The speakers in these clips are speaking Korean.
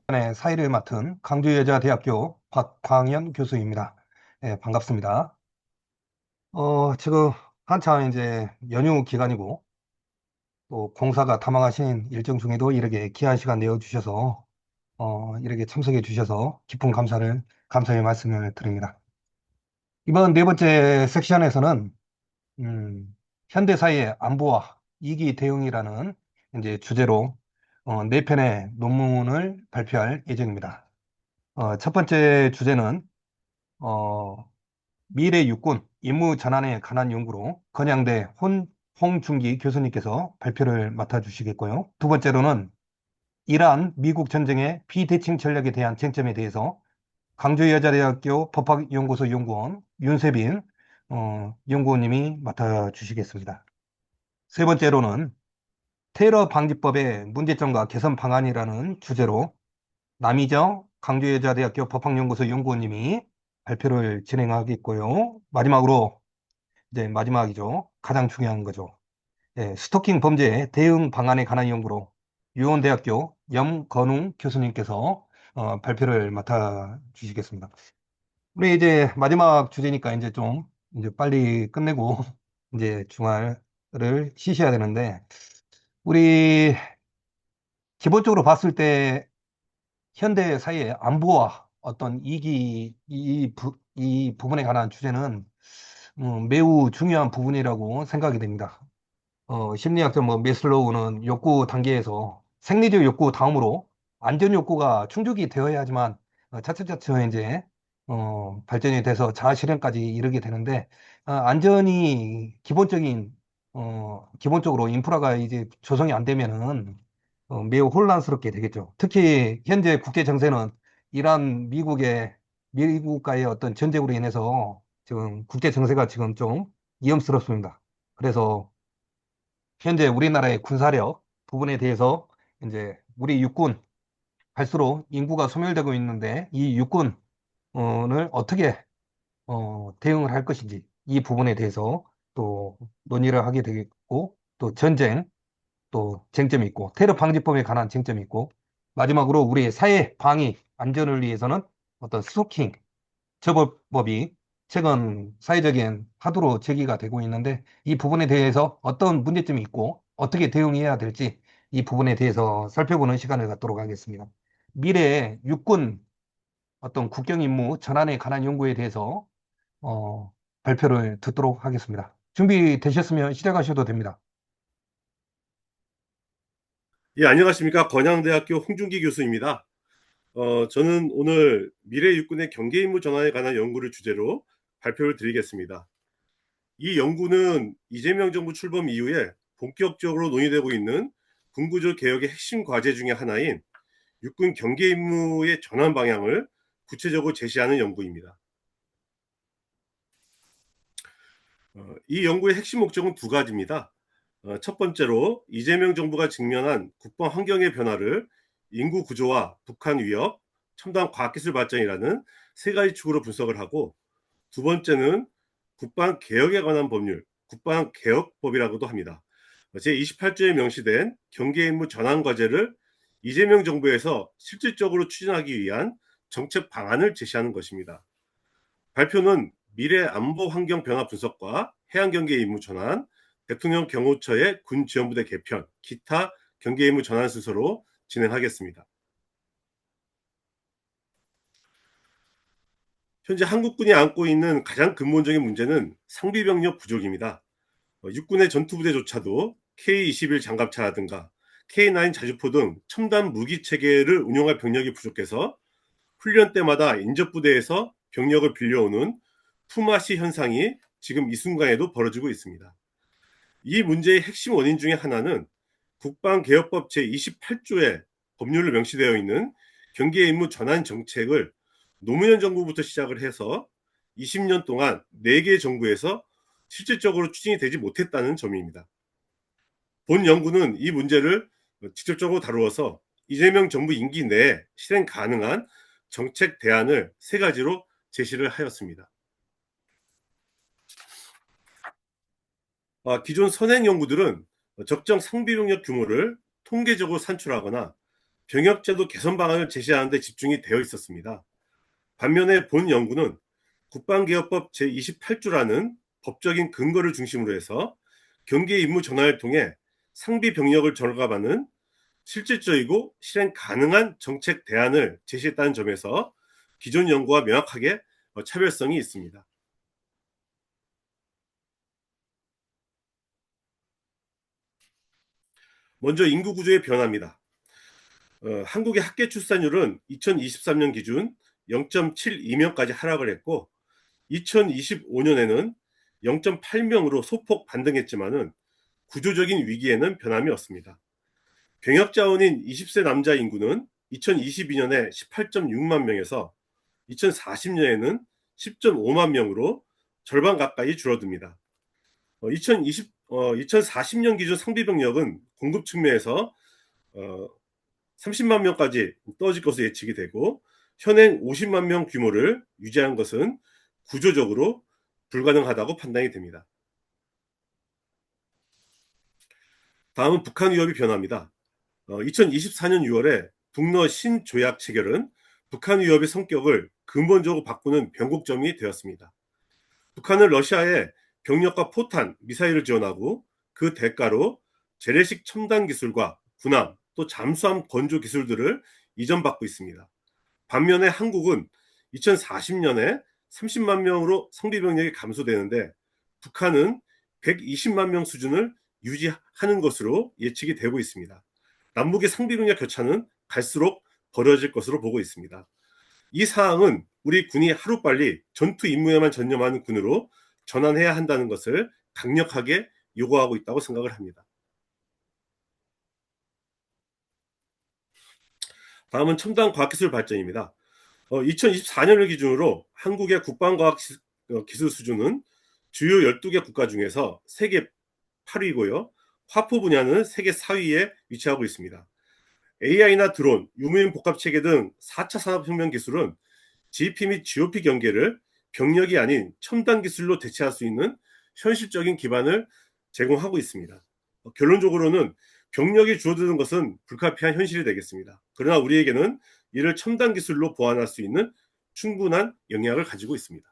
네, 사회를 맡은 강주여자대학교 박광현 교수입니다. 네, 반갑습니다. 지금 한창 이제 연휴 기간이고 또 공사가 다망하신 일정 중에도 이렇게 귀한 시간 내어주셔서 이렇게 참석해 주셔서 깊은 감사의 말씀을 드립니다. 이번 네 번째 섹션에서는 현대 사회의 안보와 위기 대응이라는 이제 주제로 네 편의 논문을 발표할 예정입니다. 첫 번째 주제는 어, 미래 육군 임무 전환에 관한 연구로 건양대 홍준기 교수님께서 발표를 맡아주시겠고요. 두 번째로는 이란 미국 전쟁의 비대칭 전략에 대한 쟁점에 대해서 강주여자대학교 법학연구소 연구원 윤세빈 연구원님이 맡아주시겠습니다. 세 번째로는 테러 방지법의 문제점과 개선 방안이라는 주제로 남이정 강주여자대학교 법학연구소 연구원님이 발표를 진행하겠고요. 마지막으로 이제 마지막이죠. 가장 중요한 거죠. 예, 스토킹 범죄 대응 방안에 관한 연구로 유원대학교 염건웅 교수님께서 발표를 맡아 주시겠습니다. 우리 이제 마지막 주제니까 이제 좀 이제 빨리 끝내고 이제 주말을 쉬셔야 되는데 우리 기본적으로 봤을 때 현대 사회의 안보와 어떤 이 부분에 관한 주제는 매우 중요한 부분이라고 생각이 됩니다. 심리학자 뭐 메슬로우는 욕구 단계에서 생리적 욕구 다음으로 안전 욕구가 충족이 되어야 하지만 차츰차츰 이제 발전이 돼서 자아 실현까지 이르게 되는데 안전이 기본적으로 인프라가 이제 조성이 안 되면은 매우 혼란스럽게 되겠죠. 특히 현재 국제 정세는 이란 미국과의 어떤 전쟁으로 인해서 지금 국제 정세가 지금 좀 위험스럽습니다. 그래서 현재 우리나라의 군사력 부분에 대해서 이제 우리 육군 갈수록 인구가 소멸되고 있는데 이 육군을 어떻게 대응을 할 것인지 이 부분에 대해서 또 논의를 하게 되겠고 또 전쟁 또 쟁점이 있고 테러 방지법에 관한 쟁점이 있고 마지막으로 우리 사회 방위 안전을 위해서는 어떤 스토킹 처벌법이 최근 사회적인 화두로 제기가 되고 있는데 이 부분에 대해서 어떤 문제점이 있고 어떻게 대응해야 될지 이 부분에 대해서 살펴보는 시간을 갖도록 하겠습니다. 미래의 육군 어떤 국경 임무 전환에 관한 연구에 대해서 발표를 듣도록 하겠습니다. 준비되셨으면 시작하셔도 됩니다. 예, 안녕하십니까. 건양대학교 홍준기 교수입니다. 저는 오늘 미래 육군의 경계 임무 전환에 관한 연구를 주제로 발표를 드리겠습니다. 이 연구는 이재명 정부 출범 이후에 본격적으로 논의되고 있는 군구조 개혁의 핵심 과제 중의 하나인 육군 경계 임무의 전환 방향을 구체적으로 제시하는 연구입니다. 이 연구의 핵심 목적은 두 가지입니다. 첫 번째로 이재명 정부가 직면한 국방 환경의 변화를 인구 구조와 북한 위협, 첨단 과학기술 발전이라는 세 가지 축으로 분석을 하고, 두 번째는 국방 개혁에 관한 법률, 국방 개혁법이라고도 합니다. 제28조에 명시된 경계 임무 전환 과제를 이재명 정부에서 실질적으로 추진하기 위한 정책 방안을 제시하는 것입니다. 발표는 미래 안보 환경 변화 분석과 해양 경계 임무 전환, 대통령 경호처의 군 지원부대 개편, 기타 경계 임무 전환 순서로 진행하겠습니다. 현재 한국군이 안고 있는 가장 근본적인 문제는 상비 병력 부족입니다. 육군의 전투부대조차도 K-21 장갑차라든가 K9 자주포 등 첨단 무기 체계를 운용할 병력이 부족해서 훈련 때마다 인접부대에서 병력을 빌려오는 품앗이 현상이 지금 이 순간에도 벌어지고 있습니다. 이 문제의 핵심 원인 중에 하나는 국방개혁법 제28조에 법률로 명시되어 있는 경계 임무 전환 정책을 노무현 정부부터 시작을 해서 20년 동안 4개 정부에서 실질적으로 추진이 되지 못했다는 점입니다. 본 연구는 이 문제를 직접적으로 다루어서 이재명 정부 임기 내에 실행 가능한 정책 대안을 세 가지로 제시를 하였습니다. 기존 선행 연구들은 적정 상비 병력 규모를 통계적으로 산출하거나 병역제도 개선 방안을 제시하는 데 집중이 되어 있었습니다. 반면에 본 연구는 국방개혁법 제28조라는 법적인 근거를 중심으로 해서 경계 임무 전환을 통해 상비 병력을 절감하는 실질적이고 실행 가능한 정책 대안을 제시했다는 점에서 기존 연구와 명확하게 차별성이 있습니다. 먼저 인구 구조의 변화입니다. 한국의 학계 출산율은 2023년 기준 0.72명까지 하락을 했고 2025년에는 0.8명으로 소폭 반등했지만은 구조적인 위기에는 변함이 없습니다. 병역 자원인 20세 남자 인구는 2022년에 18.6만 명에서 2040년에는 10.5만 명으로 절반 가까이 줄어듭니다. 2040년 기준 상비병력은 공급 측면에서 30만 명까지 떨어질 것으로 예측이 되고 현행 50만 명 규모를 유지하는 것은 구조적으로 불가능하다고 판단이 됩니다. 다음은 북한 위협의 변화입니다. 2024년 6월에 북러 신조약 체결은 북한 위협의 성격을 근본적으로 바꾸는 변곡점이 되었습니다. 북한은 러시아에 병력과 포탄, 미사일을 지원하고 그 대가로 재래식 첨단 기술과 군함, 또 잠수함 건조 기술들을 이전받고 있습니다. 반면에 한국은 2040년에 30만 명으로 상비병력이 감소되는데 북한은 120만 명 수준을 유지하는 것으로 예측이 되고 있습니다. 남북의 상비병력 격차는 갈수록 벌어질 것으로 보고 있습니다. 이 사항은 우리 군이 하루빨리 전투 임무에만 전념하는 군으로 전환해야 한다는 것을 강력하게 요구하고 있다고 생각을 합니다. 다음은 첨단 과학기술 발전입니다. 2024년을 기준으로 한국의 국방과학 기술 수준은 주요 12개 국가 중에서 세계 8위고요. 화포 분야는 세계 4위에 위치하고 있습니다. AI나 드론, 유무인 복합체계 등 4차 산업혁명 기술은 GP 및 GOP 경계를 병력이 아닌 첨단 기술로 대체할 수 있는 현실적인 기반을 제공하고 있습니다. 결론적으로는 병력이 줄어드는 것은 불가피한 현실이 되겠습니다. 그러나 우리에게는 이를 첨단 기술로 보완할 수 있는 충분한 영향을 가지고 있습니다.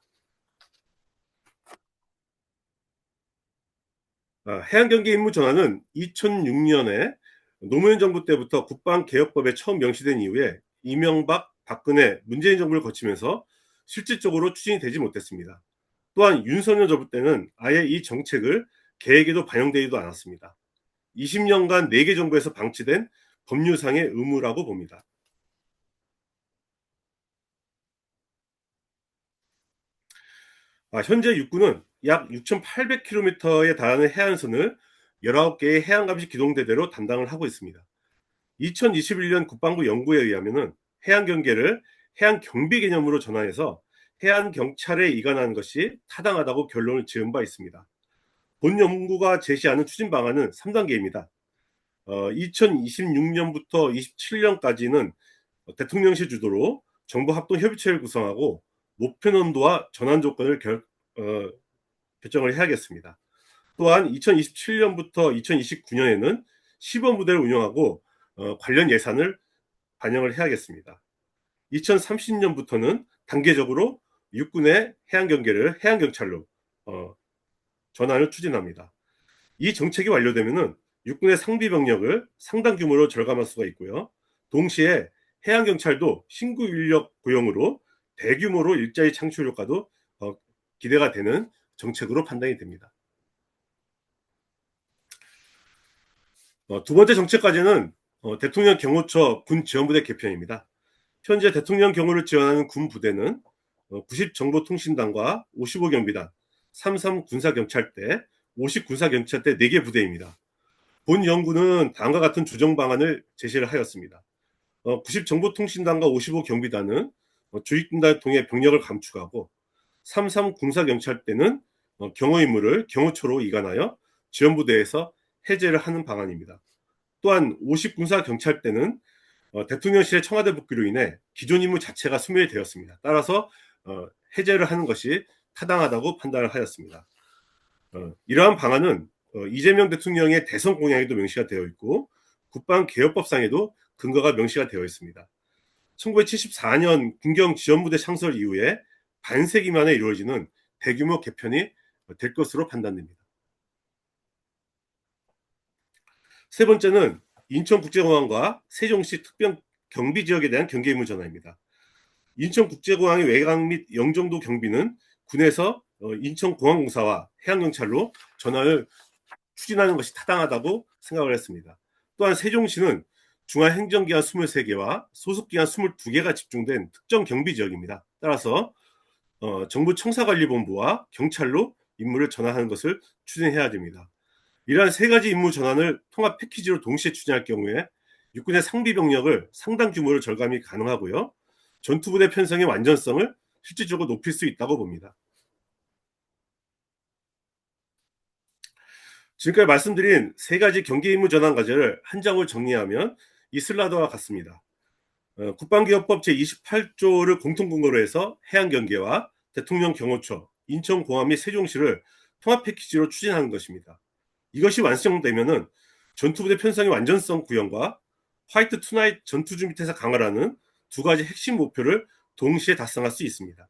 해양경계 임무 전환은 2006년에 노무현 정부 때부터 국방개혁법에 처음 명시된 이후에 이명박, 박근혜, 문재인 정부를 거치면서 실질적으로 추진이 되지 못했습니다. 또한 윤석열 정부 때는 아예 이 정책을 계획에도 반영되지도 않았습니다. 20년간 4개 정부에서 방치된 법률상의 의무라고 봅니다. 현재 육군은 약 6,800km에 달하는 해안선을 19개의 해양감시 기동대대로 담당을 하고 있습니다. 2021년 국방부 연구에 의하면 해양경계를 해양경비 개념으로 전환해서 해양경찰에 이관하는 것이 타당하다고 결론을 지은 바 있습니다. 본 연구가 제시하는 추진 방안은 3단계입니다. 2026년부터 27년까지는 대통령실 주도로 정부 합동협의체를 구성하고 목표 논도와 전환 조건을 결정을 해야겠습니다. 또한 2027년부터 2029년에는 시범부대를 운영하고 관련 예산을 반영을 해야겠습니다. 2030년부터는 단계적으로 육군의 해양경계를 해양경찰로 전환을 추진합니다. 이 정책이 완료되면 육군의 상비병력을 상당 규모로 절감할 수가 있고요. 동시에 해양경찰도 신규 인력 고용으로 대규모로 일자리 창출 효과도 기대가 되는 정책으로 판단이 됩니다. 두 번째 정책까지는 대통령 경호처 군 지원부대 개편입니다. 현재 대통령 경호를 지원하는 군 부대는 90정보통신단과 55경비단, 33군사경찰대, 50군사경찰대 4개 부대입니다. 본 연구는 다음과 같은 조정 방안을 제시를 하였습니다. 90정보통신단과 55경비단은 주익분단을 통해 병력을 감축하고 33군사경찰대는 경호 임무를 경호처로 이관하여 지원부대에서 해제를 하는 방안입니다. 또한 50군사경찰대는 대통령실의 청와대 복귀로 인해 기존 임무 자체가 소멸되었습니다. 따라서 해제를 하는 것이 타당하다고 판단을 하였습니다. 이러한 방안은 이재명 대통령의 대선 공약에도 명시가 되어 있고 국방개혁법상에도 근거가 명시가 되어 있습니다. 1974년 군경 지원부대 창설 이후에 반세기 만에 이루어지는 대규모 개편이 될 것으로 판단됩니다. 세 번째는 인천국제공항과 세종시 특별 경비지역에 대한 경계 의무 전환입니다. 인천국제공항의 외곽 및 영종도 경비는 군에서 인천공항공사와 해양경찰로 전환을 추진하는 것이 타당하다고 생각을 했습니다. 또한 세종시는 중앙행정기관 23개와 소속기관 22개가 집중된 특정 경비지역입니다. 따라서 정부 청사관리본부와 경찰로 임무를 전환하는 것을 추진해야 됩니다. 이러한 세 가지 임무 전환을 통합 패키지로 동시에 추진할 경우에 육군의 상비 병력을 상당 규모로 절감이 가능하고요. 전투부대 편성의 완전성을 실질적으로 높일 수 있다고 봅니다. 지금까지 말씀드린 세 가지 경계 임무 전환 과제를 한 장으로 정리하면 이 슬라이드와 같습니다. 국방기업법 제28조를 공통근거로 해서 해양경계와 대통령 경호처, 인천공항 및 세종시를 통합 패키지로 추진하는 것입니다. 이것이 완성되면은 전투부대 편성의 완전성 구현과 화이트 투나잇 전투준비 태세 강화라는 두 가지 핵심 목표를 동시에 달성할 수 있습니다.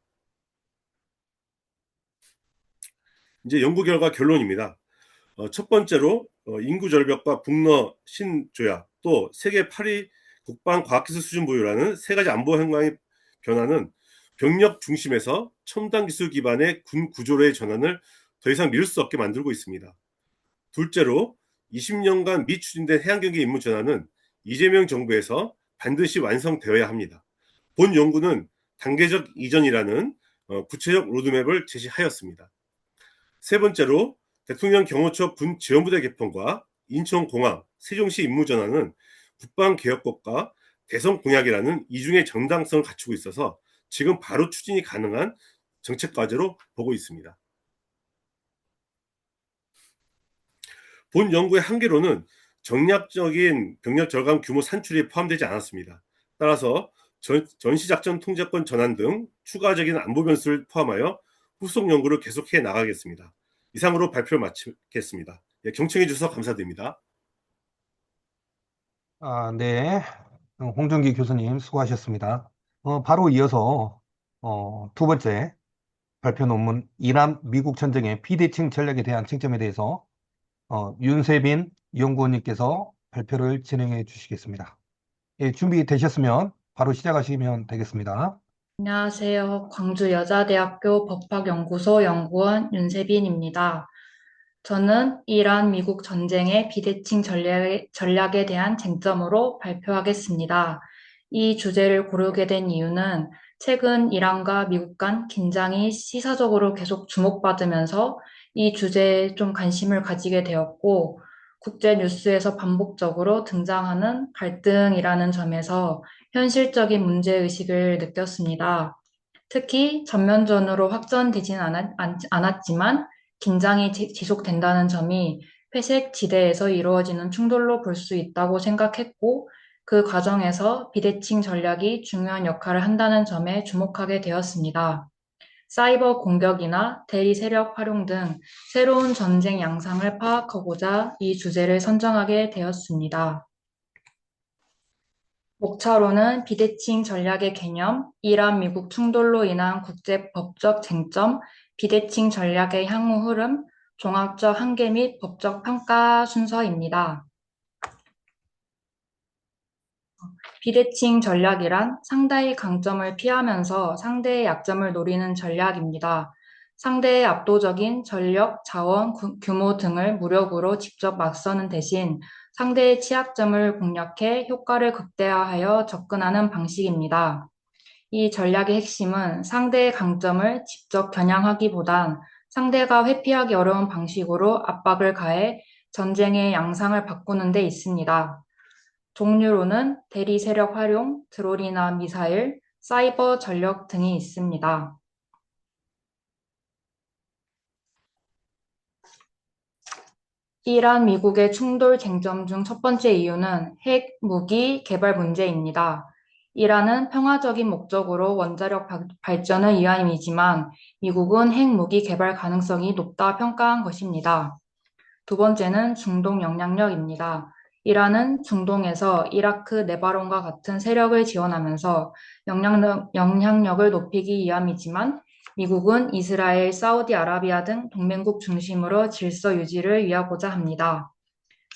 이제 연구 결과 결론입니다. 첫 번째로 인구 절벽과 북러 신조약, 또 세계 8위 국방과학기술 수준 보유라는 세 가지 안보 행방의 변화는 병력 중심에서 첨단 기술 기반의 군 구조로의 전환을 더 이상 미룰 수 없게 만들고 있습니다. 둘째로 20년간 미추진된 해양경계 임무 전환은 이재명 정부에서 반드시 완성되어야 합니다. 본 연구는 단계적 이전이라는 구체적 로드맵을 제시하였습니다. 세 번째로 대통령 경호처 군 지원부대 개편과 인천공항, 세종시 임무 전환은 국방개혁법과 대선 공약이라는 이중의 정당성을 갖추고 있어서 지금 바로 추진이 가능한 정책 과제로 보고 있습니다. 본 연구의 한계로는 정략적인 병력 절감 규모 산출이 포함되지 않았습니다. 따라서 전시작전 통제권 전환 등 추가적인 안보 변수를 포함하여 후속 연구를 계속해 나가겠습니다. 이상으로 발표를 마치겠습니다. 예, 경청해 주셔서 감사드립니다. 네. 홍준기 교수님 수고하셨습니다. 바로 이어서 두 번째 발표 논문 이란 미국 전쟁의 비대칭 전략에 대한 쟁점에 대해서 윤세빈 연구원님께서 발표를 진행해 주시겠습니다. 예, 준비되셨으면 바로 시작하시면 되겠습니다. 안녕하세요. 광주여자대학교 법학연구소 연구원 윤세빈입니다. 저는 이란 미국 전쟁의 비대칭 전략에 대한 쟁점으로 발표하겠습니다. 이 주제를 고르게 된 이유는 최근 이란과 미국 간 긴장이 시사적으로 계속 주목받으면서 이 주제에 좀 관심을 가지게 되었고, 국제 뉴스에서 반복적으로 등장하는 갈등이라는 점에서 현실적인 문제의식을 느꼈습니다. 특히 전면전으로 확전되진 않았지만 긴장이 지속된다는 점이 회색 지대에서 이루어지는 충돌로 볼 수 있다고 생각했고, 그 과정에서 비대칭 전략이 중요한 역할을 한다는 점에 주목하게 되었습니다. 사이버 공격이나 대리 세력 활용 등 새로운 전쟁 양상을 파악하고자 이 주제를 선정하게 되었습니다. 목차로는 비대칭 전략의 개념, 이란 미국 충돌로 인한 국제법적 쟁점, 비대칭 전략의 향후 흐름, 종합적 한계 및 법적 평가 순서입니다. 비대칭 전략이란 상대의 강점을 피하면서 상대의 약점을 노리는 전략입니다. 상대의 압도적인 전력, 자원, 규모 등을 무력으로 직접 맞서는 대신 상대의 취약점을 공략해 효과를 극대화하여 접근하는 방식입니다. 이 전략의 핵심은 상대의 강점을 직접 겨냥하기보단 상대가 회피하기 어려운 방식으로 압박을 가해 전쟁의 양상을 바꾸는 데 있습니다. 종류로는 대리 세력 활용, 드론이나 미사일, 사이버 전력 등이 있습니다. 이란 미국의 충돌 쟁점 중 첫 번째 이유는 핵 무기 개발 문제입니다. 이란은 평화적인 목적으로 원자력 발전을 이함이지만 미국은 핵 무기 개발 가능성이 높다 평가한 것입니다. 두 번째는 중동 영향력입니다. 이란은 중동에서 이라크, 레바논과 같은 세력을 지원하면서 영향력을 높이기 위함이지만 미국은 이스라엘, 사우디아라비아 등 동맹국 중심으로 질서 유지를 위하고자 합니다.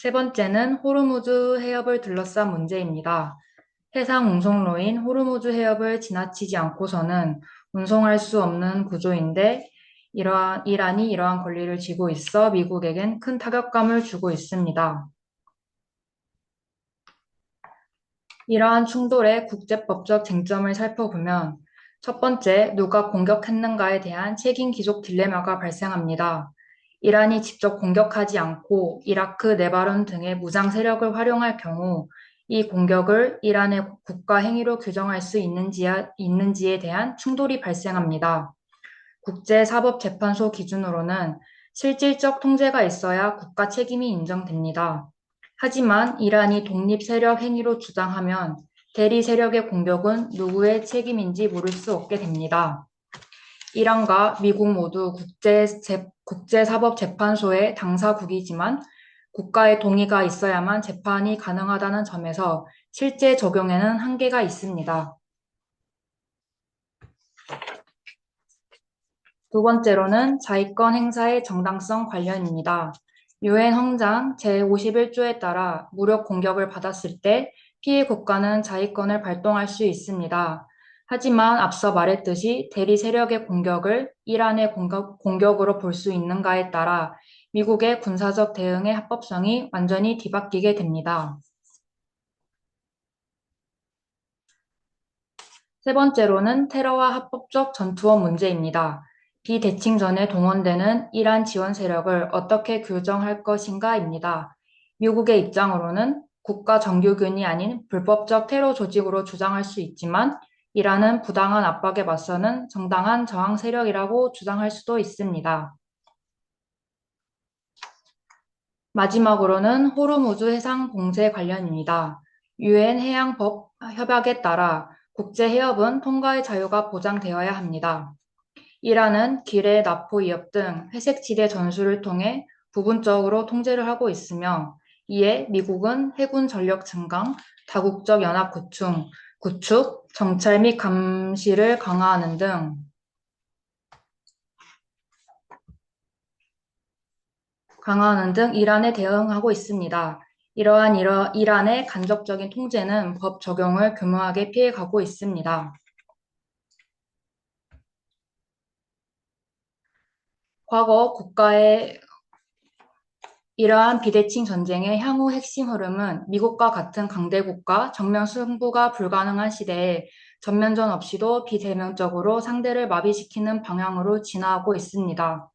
세 번째는 호르무즈 해협을 둘러싼 문제입니다. 해상 운송로인 호르무즈 해협을 지나치지 않고서는 운송할 수 없는 구조인데 이란이 이러한 권리를 쥐고 있어 미국에겐 큰 타격감을 주고 있습니다. 이러한 충돌의 국제법적 쟁점을 살펴보면 첫 번째, 누가 공격했는가에 대한 책임 귀속 딜레마가 발생합니다. 이란이 직접 공격하지 않고 이라크, 레바논 등의 무장 세력을 활용할 경우 이 공격을 이란의 국가 행위로 규정할 수 있는지에 대한 충돌이 발생합니다. 국제사법재판소 기준으로는 실질적 통제가 있어야 국가 책임이 인정됩니다. 하지만 이란이 독립 세력 행위로 주장하면 대리 세력의 공격은 누구의 책임인지 물을 수 없게 됩니다. 이란과 미국 모두 국제사법재판소의 당사국이지만 국가의 동의가 있어야만 재판이 가능하다는 점에서 실제 적용에는 한계가 있습니다. 두 번째로는 자위권 행사의 정당성 관련입니다. 유엔 헌장 제51조에 따라 무력 공격을 받았을 때 피해 국가는 자위권을 발동할 수 있습니다. 하지만 앞서 말했듯이 대리 세력의 공격을 이란의 공격으로 볼 수 있는가에 따라 미국의 군사적 대응의 합법성이 완전히 뒤바뀌게 됩니다. 세 번째로는 테러와 합법적 전투원 문제입니다. 비대칭전에 동원되는 이란 지원 세력을 어떻게 규정할 것인가입니다. 미국의 입장으로는 국가 정규군이 아닌 불법적 테러 조직으로 주장할 수 있지만 이란은 부당한 압박에 맞서는 정당한 저항 세력이라고 주장할 수도 있습니다. 마지막으로는 호르무즈 해상 봉쇄 관련입니다. 유엔 해양법 협약에 따라 국제 해협은 통과의 자유가 보장되어야 합니다. 이란은 기뢰, 나포 위협 등 회색지대 전술을 통해 부분적으로 통제를 하고 있으며 이에 미국은 해군 전력 증강, 다국적 연합 구축, 정찰 및 감시를 강화하는 등 이란에 대응하고 있습니다. 이러한 이란의 간접적인 통제는 법 적용을 교묘하게 피해가고 있습니다. 과거 국가의 이러한 비대칭 전쟁의 향후 핵심 흐름은 미국과 같은 강대국과 정면 승부가 불가능한 시대에 전면전 없이도 비대면적으로 상대를 마비시키는 방향으로 진화하고 있습니다.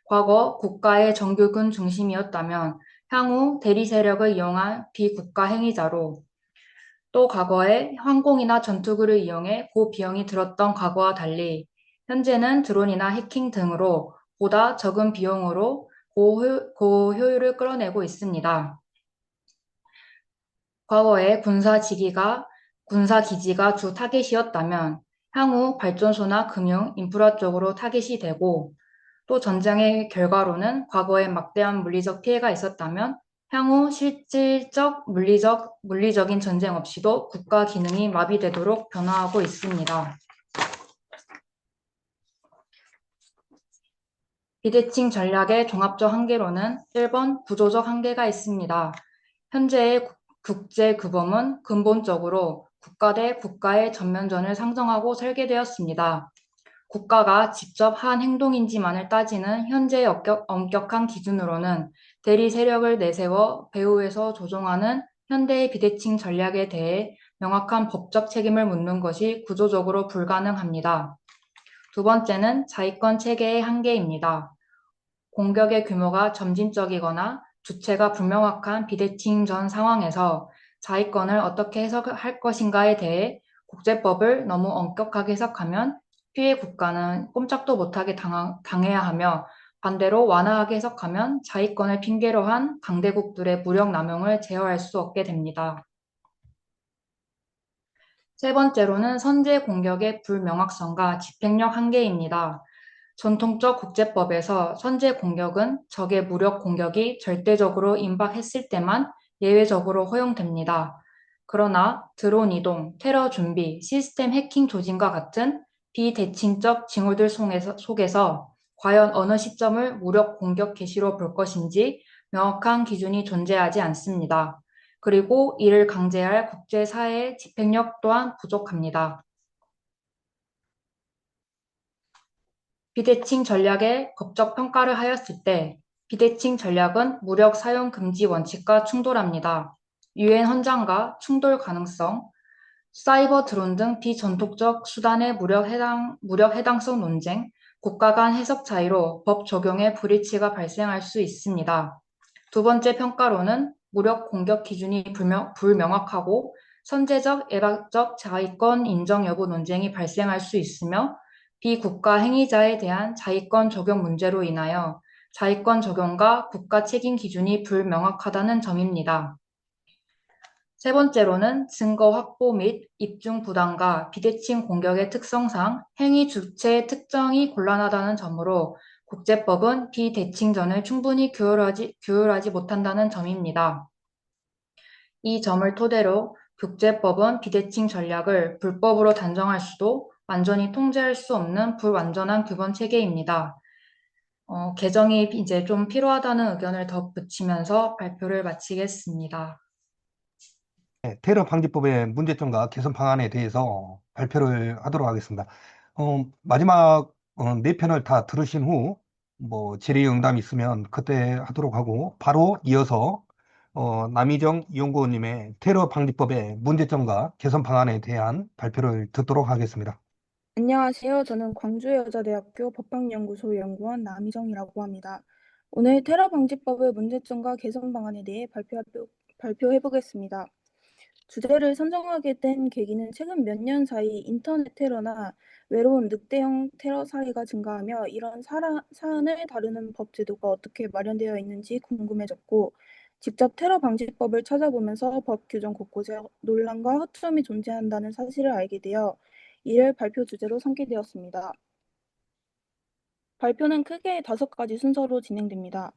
과거 국가의 정규군 중심이었다면 향후 대리 세력을 이용한 비국가 행위자로 또 과거에 항공이나 전투기를 이용해 고비용이 들었던 과거와 달리 현재는 드론이나 해킹 등으로 보다 적은 비용으로 고효율을 끌어내고 있습니다. 과거에 군사기지가 주 타겟이었다면 향후 발전소나 금융, 인프라 쪽으로 타겟이 되고 또 전쟁의 결과로는 과거에 막대한 물리적 피해가 있었다면 향후 실질적 물리적인 전쟁 없이도 국가 기능이 마비되도록 변화하고 있습니다. 비대칭 전략의 종합적 한계로는 1번 구조적 한계가 있습니다. 현재의 국제규범은 근본적으로 국가 대 국가의 전면전을 상정하고 설계되었습니다. 국가가 직접 한 행동인지만을 따지는 현재의 엄격한 기준으로는 대리 세력을 내세워 배후에서 조종하는 현대의 비대칭 전략에 대해 명확한 법적 책임을 묻는 것이 구조적으로 불가능합니다. 두 번째는 자위권 체계의 한계입니다. 공격의 규모가 점진적이거나 주체가 불명확한 비대칭 전 상황에서 자위권을 어떻게 해석할 것인가에 대해 국제법을 너무 엄격하게 해석하면 피해 국가는 꼼짝도 못하게 당해야 하며 반대로 완화하게 해석하면 자위권을 핑계로 한 강대국들의 무력 남용을 제어할 수 없게 됩니다. 세 번째로는 선제 공격의 불명확성과 집행력 한계입니다. 전통적 국제법에서 선제 공격은 적의 무력 공격이 절대적으로 임박했을 때만 예외적으로 허용됩니다. 그러나 드론 이동, 테러 준비, 시스템 해킹 조짐과 같은 비대칭적 징후들 속에서 과연 어느 시점을 무력 공격 개시로 볼 것인지 명확한 기준이 존재하지 않습니다. 그리고 이를 강제할 국제사회의 집행력 또한 부족합니다. 비대칭 전략의 법적 평가를 하였을 때 비대칭 전략은 무력 사용 금지 원칙과 충돌합니다. 유엔 헌장과 충돌 가능성, 사이버 드론 등 비전통적 수단의 무력 해당성 논쟁, 국가 간 해석 차이로 법 적용에 불일치가 발생할 수 있습니다. 두 번째 평가로는 무력 공격 기준이 불명확하고 선제적, 예방적 자위권 인정 여부 논쟁이 발생할 수 있으며 비국가 행위자에 대한 자위권 적용 문제로 인하여 자위권 적용과 국가 책임 기준이 불명확하다는 점입니다. 세 번째로는 증거 확보 및 입증 부담과 비대칭 공격의 특성상 행위 주체의 특정이 곤란하다는 점으로 국제법은 비대칭전을 충분히 규율하지 못한다는 점입니다. 이 점을 토대로 국제법은 비대칭 전략을 불법으로 단정할 수도 완전히 통제할 수 없는 불완전한 규범 체계입니다. 개정이 이제 좀 필요하다는 의견을 덧붙이면서 발표를 마치겠습니다. 네, 테러 방지법의 문제점과 개선 방안에 대해서 발표를 하도록 하겠습니다. 마지막 네 편을 다 들으신 후 질의응답 있으면 그때 하도록 하고 바로 이어서 남희정 연구원님의 테러 방지법의 문제점과 개선 방안에 대한 발표를 듣도록 하겠습니다. 안녕하세요. 저는 광주여자대학교 법학연구소 연구원 남희정이라고 합니다. 오늘 테러 방지법의 문제점과 개선 방안에 대해 발표해 보겠습니다. 주제를 선정하게 된 계기는 최근 몇 년 사이 인터넷 테러나 외로운 늑대형 테러 사례가 증가하며 이런 사안을 다루는 법 제도가 어떻게 마련되어 있는지 궁금해졌고, 직접 테러 방지법을 찾아보면서 법 규정 곳곳에 논란과 허점이 존재한다는 사실을 알게 되어 이를 발표 주제로 삼게 되었습니다. 발표는 크게 5가지 순서로 진행됩니다.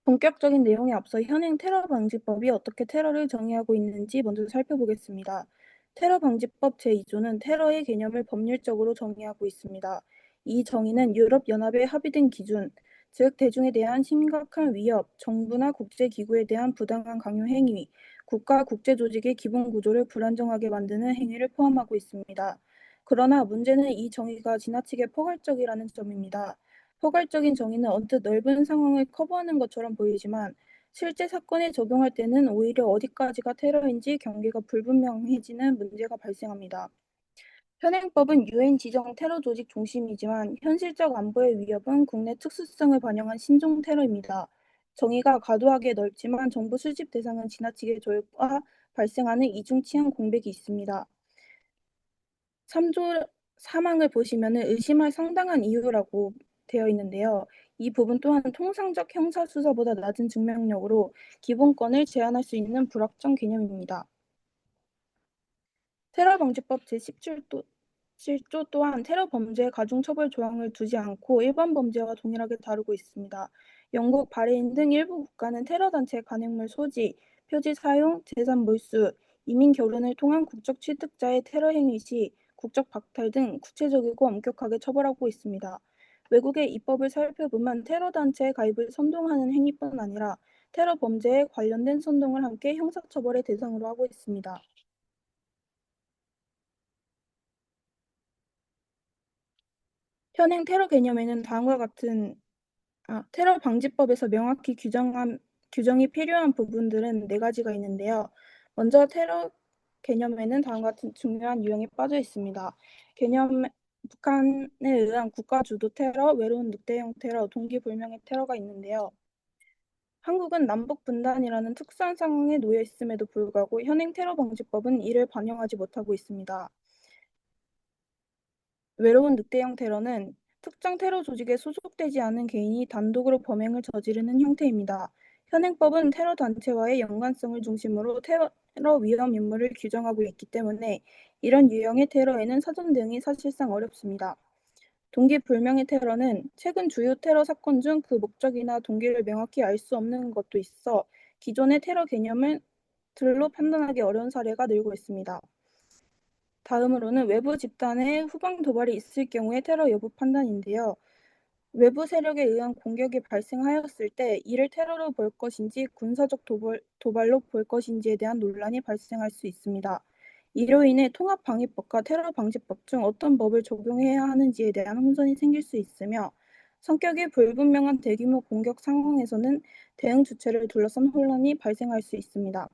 본격적인 내용에 앞서 현행 테러 방지법이 어떻게 테러를 정의하고 있는지 먼저 살펴보겠습니다. 테러 방지법 제2조는 테러의 개념을 법률적으로 정의하고 있습니다. 이 정의는 유럽연합에 합의된 기준, 즉 대중에 대한 심각한 위협, 정부나 국제기구에 대한 부당한 강요 행위, 국가 국제조직의 기본 구조를 불안정하게 만드는 행위를 포함하고 있습니다. 그러나 문제는 이 정의가 지나치게 포괄적이라는 점입니다. 포괄적인 정의는 언뜻 넓은 상황을 커버하는 것처럼 보이지만 실제 사건에 적용할 때는 오히려 어디까지가 테러인지 경계가 불분명해지는 문제가 발생합니다. 현행법은 유엔 지정 테러 조직 중심이지만 현실적 안보의 위협은 국내 특수성을 반영한 신종 테러입니다. 정의가 과도하게 넓지만 정부 수집 대상은 지나치게 좁아 발생하는 이중 취향 공백이 있습니다. 3조 사망을 보시면 의심할 상당한 이유라고 되어 있는데요. 이 부분 또한 통상적 형사수사보다 낮은 증명력으로 기본권을 제한할 수 있는 불확정 개념입니다. 테러방지법 제17조 또한 테러 범죄의 가중처벌 조항을 두지 않고 일반 범죄와 동일하게 다루고 있습니다. 영국, 바레인 등 일부 국가는 테러단체 간행물 소지, 표지 사용, 재산 몰수, 이민 결혼을 통한 국적 취득자의 테러 행위 시 국적 박탈 등 구체적이고 엄격하게 처벌하고 있습니다. 외국의 입법을 살펴보면 테러단체에 가입을 선동하는 행위뿐 아니라 테러 범죄에 관련된 선동을 함께 형사처벌의 대상으로 하고 있습니다. 현행 테러 개념에는 다음과 같은 테러 방지법에서 명확히 규정이 필요한 부분들은 4가지가 있는데요. 먼저 테러 개념에는 다음과 같은 중요한 유형이 빠져 있습니다. 북한에 의한 국가 주도 테러, 외로운 늑대형 테러, 동기불명의 테러가 있는데요. 한국은 남북 분단이라는 특수한 상황에 놓여 있음에도 불구하고 현행 테러 방지법은 이를 반영하지 못하고 있습니다. 외로운 늑대형 테러는 특정 테러 조직에 소속되지 않은 개인이 단독으로 범행을 저지르는 형태입니다. 현행법은 테러 단체와의 연관성을 중심으로 테러 위험 인물을 규정하고 있기 때문에 이런 유형의 테러에는 사전 대응이 사실상 어렵습니다. 동기불명의 테러는 최근 주요 테러 사건 중 그 목적이나 동기를 명확히 알 수 없는 것도 있어 기존의 테러 개념을 들로 판단하기 어려운 사례가 늘고 있습니다. 다음으로는 외부 집단의 후방 도발이 있을 경우의 테러 여부 판단인데요. 외부 세력에 의한 공격이 발생하였을 때 이를 테러로 볼 것인지 군사적 도발로 볼 것인지에 대한 논란이 발생할 수 있습니다. 이로 인해 통합방위법과 테러방지법 중 어떤 법을 적용해야 하는지에 대한 혼선이 생길 수 있으며 성격이 불분명한 대규모 공격 상황에서는 대응 주체를 둘러싼 혼란이 발생할 수 있습니다.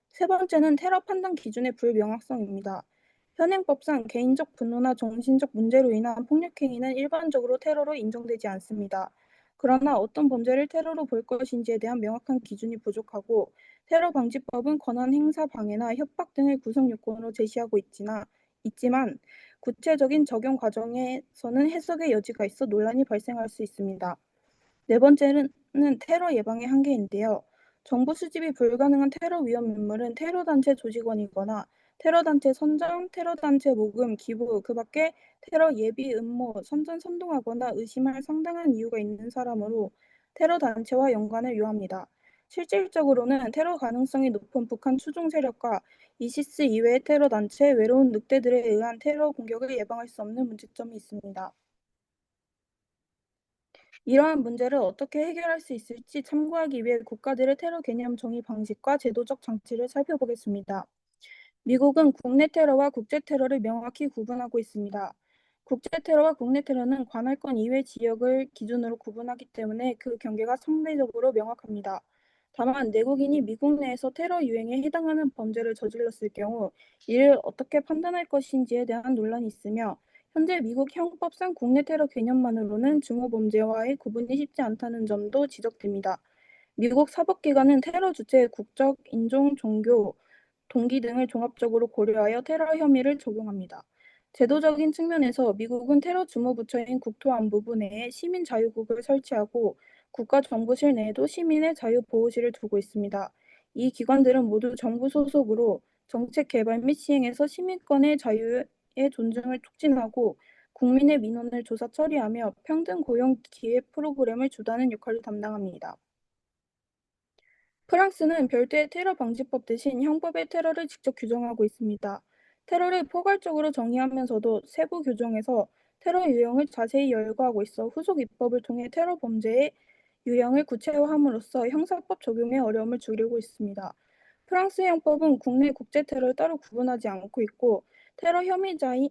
세 번째는 테러 판단 기준의 불명확성입니다. 현행법상 개인적 분노나 정신적 문제로 인한 폭력행위는 일반적으로 테러로 인정되지 않습니다. 그러나 어떤 범죄를 테러로 볼 것인지에 대한 명확한 기준이 부족하고 테러방지법은 권한 행사 방해나 협박 등을 구성 요건으로 제시하고 있지만 구체적인 적용 과정에서는 해석의 여지가 있어 논란이 발생할 수 있습니다. 네 번째는 테러 예방의 한계인데요. 정보 수집이 불가능한 테러 위험 인물은 테러단체 조직원이거나 테러단체 선정, 테러단체 모금, 기부, 그 밖에 테러 예비 음모, 선전 선동하거나 의심할 상당한 이유가 있는 사람으로 테러단체와 연관을 요합니다. 실질적으로는 테러 가능성이 높은 북한 추종 세력과 이시스 이외의 테러단체, 외로운 늑대들에 의한 테러 공격을 예방할 수 없는 문제점이 있습니다. 이러한 문제를 어떻게 해결할 수 있을지 참고하기 위해 국가들의 테러 개념 정의 방식과 제도적 장치를 살펴보겠습니다. 미국은 국내 테러와 국제 테러를 명확히 구분하고 있습니다. 국제 테러와 국내 테러는 관할권 이외 지역을 기준으로 구분하기 때문에 그 경계가 상대적으로 명확합니다. 다만 내국인이 미국 내에서 테러 유행에 해당하는 범죄를 저질렀을 경우 이를 어떻게 판단할 것인지에 대한 논란이 있으며 현재 미국 형법상 국내 테러 개념만으로는 중호범죄와의 구분이 쉽지 않다는 점도 지적됩니다. 미국 사법기관은 테러 주체의 국적, 인종, 종교, 동기 등을 종합적으로 고려하여 테러 혐의를 적용합니다. 제도적인 측면에서 미국은 테러 주무부처인 국토안보부 내에 시민자유국을 설치하고 국가정보실 내에도 시민의 자유보호실을 두고 있습니다. 이 기관들은 모두 정부 소속으로 정책 개발 및 시행에서 시민권의 자유의 존중을 촉진하고 국민의 민원을 조사 처리하며 평등 고용 기회 프로그램을 주도하는 역할을 담당합니다. 프랑스는 별도의 테러 방지법 대신 형법의 테러를 직접 규정하고 있습니다. 테러를 포괄적으로 정의하면서도 세부 규정에서 테러 유형을 자세히 열거하고 있어 후속 입법을 통해 테러 범죄의 유형을 구체화함으로써 형사법 적용의 어려움을 줄이고 있습니다. 프랑스 형법은 국내 국제 테러를 따로 구분하지 않고 있고 테러 혐의자인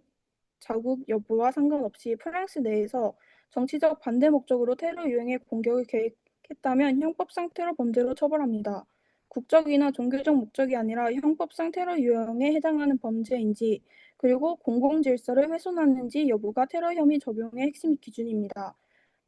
자국 여부와 상관없이 프랑스 내에서 정치적 반대 목적으로 테러 유형의 공격을 계획했다면 형법상 테러 범죄로 처벌합니다. 국적이나 종교적 목적이 아니라 형법상 테러 유형에 해당하는 범죄인지 그리고 공공질서를 훼손하는지 여부가 테러 혐의 적용의 핵심 기준입니다.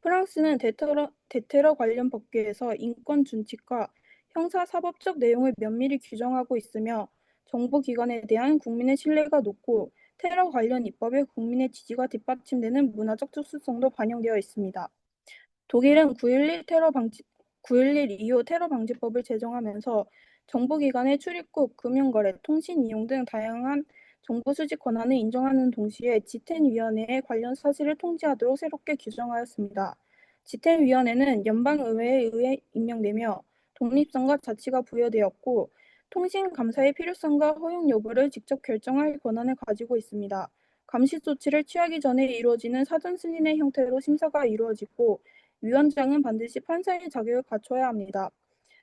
프랑스는 대테러 관련 법규에서 인권 준칙과 형사사법적 내용을 면밀히 규정하고 있으며 정보기관에 대한 국민의 신뢰가 높고 테러 관련 입법에 국민의 지지가 뒷받침되는 문화적 특수성도 반영되어 있습니다. 독일은 9.11 이후 테러 방지법을 제정하면서 정보기관의 출입국, 금융거래, 통신 이용 등 다양한 정보 수집 권한을 인정하는 동시에 지텐위원회의 관련 사실을 통지하도록 새롭게 규정하였습니다. 지텐위원회는 연방의회에 의해 임명되며 독립성과 자치가 부여되었고 통신 감사의 필요성과 허용 여부를 직접 결정할 권한을 가지고 있습니다. 감시 조치를 취하기 전에 이루어지는 사전 승인의 형태로 심사가 이루어지고 위원장은 반드시 판사의 자격을 갖춰야 합니다.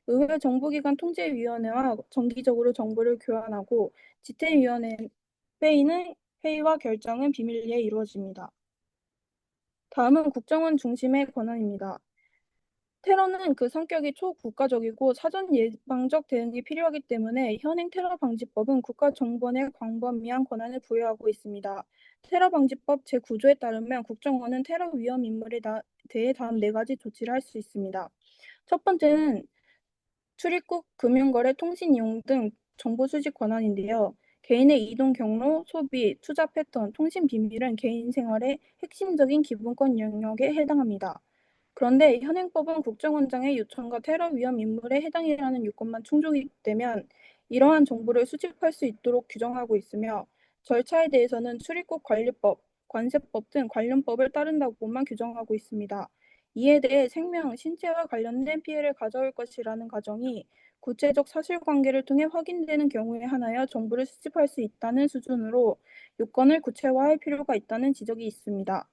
의회 정보기관 통제위원회와 정기적으로 정보를 교환하고 지탱위원회 회의와 결정은 비밀리에 이루어집니다. 다음은 국정원 중심의 권한입니다. 테러는 그 성격이 초국가적이고 사전 예방적 대응이 필요하기 때문에 현행 테러방지법은 국가정보원에 광범위한 권한을 부여하고 있습니다. 테러방지법 제9조에 따르면 국정원은 테러 위험 인물에 대해 다음 4가지 조치를 할 수 있습니다. 첫 번째는 출입국, 금융거래, 통신 이용 등 정보 수집 권한인데요. 개인의 이동 경로, 소비, 투자 패턴, 통신 비밀은 개인 생활의 핵심적인 기본권 영역에 해당합니다. 그런데 현행법은 국정원장의 요청과 테러 위험 인물에 해당이라는 요건만 충족되면 이러한 정보를 수집할 수 있도록 규정하고 있으며 절차에 대해서는 출입국 관리법, 관세법 등 관련법을 따른다고만 규정하고 있습니다. 이에 대해 생명, 신체와 관련된 피해를 가져올 것이라는 가정이 구체적 사실관계를 통해 확인되는 경우에 한하여 정보를 수집할 수 있다는 수준으로 요건을 구체화할 필요가 있다는 지적이 있습니다.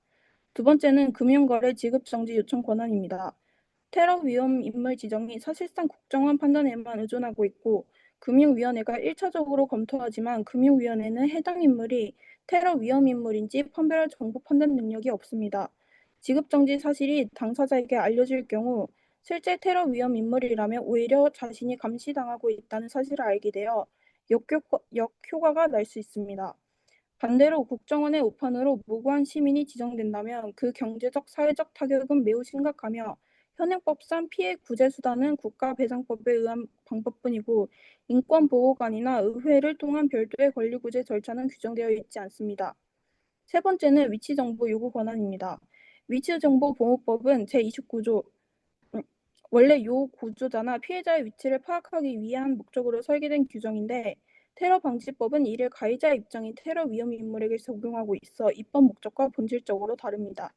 두 번째는 금융거래 지급정지 요청 권한입니다. 테러 위험 인물 지정이 사실상 국정원 판단에만 의존하고 있고 금융위원회가 1차적으로 검토하지만 금융위원회는 해당 인물이 테러 위험 인물인지 판별할 정보 판단 능력이 없습니다. 지급정지 사실이 당사자에게 알려질 경우 실제 테러 위험 인물이라면 오히려 자신이 감시당하고 있다는 사실을 알게 되어 역효과가 날 수 있습니다. 반대로 국정원의 오판으로 무고한 시민이 지정된다면 그 경제적, 사회적 타격은 매우 심각하며 현행법상 피해 구제 수단은 국가배상법에 의한 방법뿐이고 인권보호관이나 의회를 통한 별도의 권리구제 절차는 규정되어 있지 않습니다. 세 번째는 위치정보 요구 권한입니다. 위치정보보호법은 제29조 원래 요 구조자나 피해자의 위치를 파악하기 위한 목적으로 설계된 규정인데 테러 방지법은 이를 가해자 입장인 테러 위험 인물에게 적용하고 있어 입법 목적과 본질적으로 다릅니다.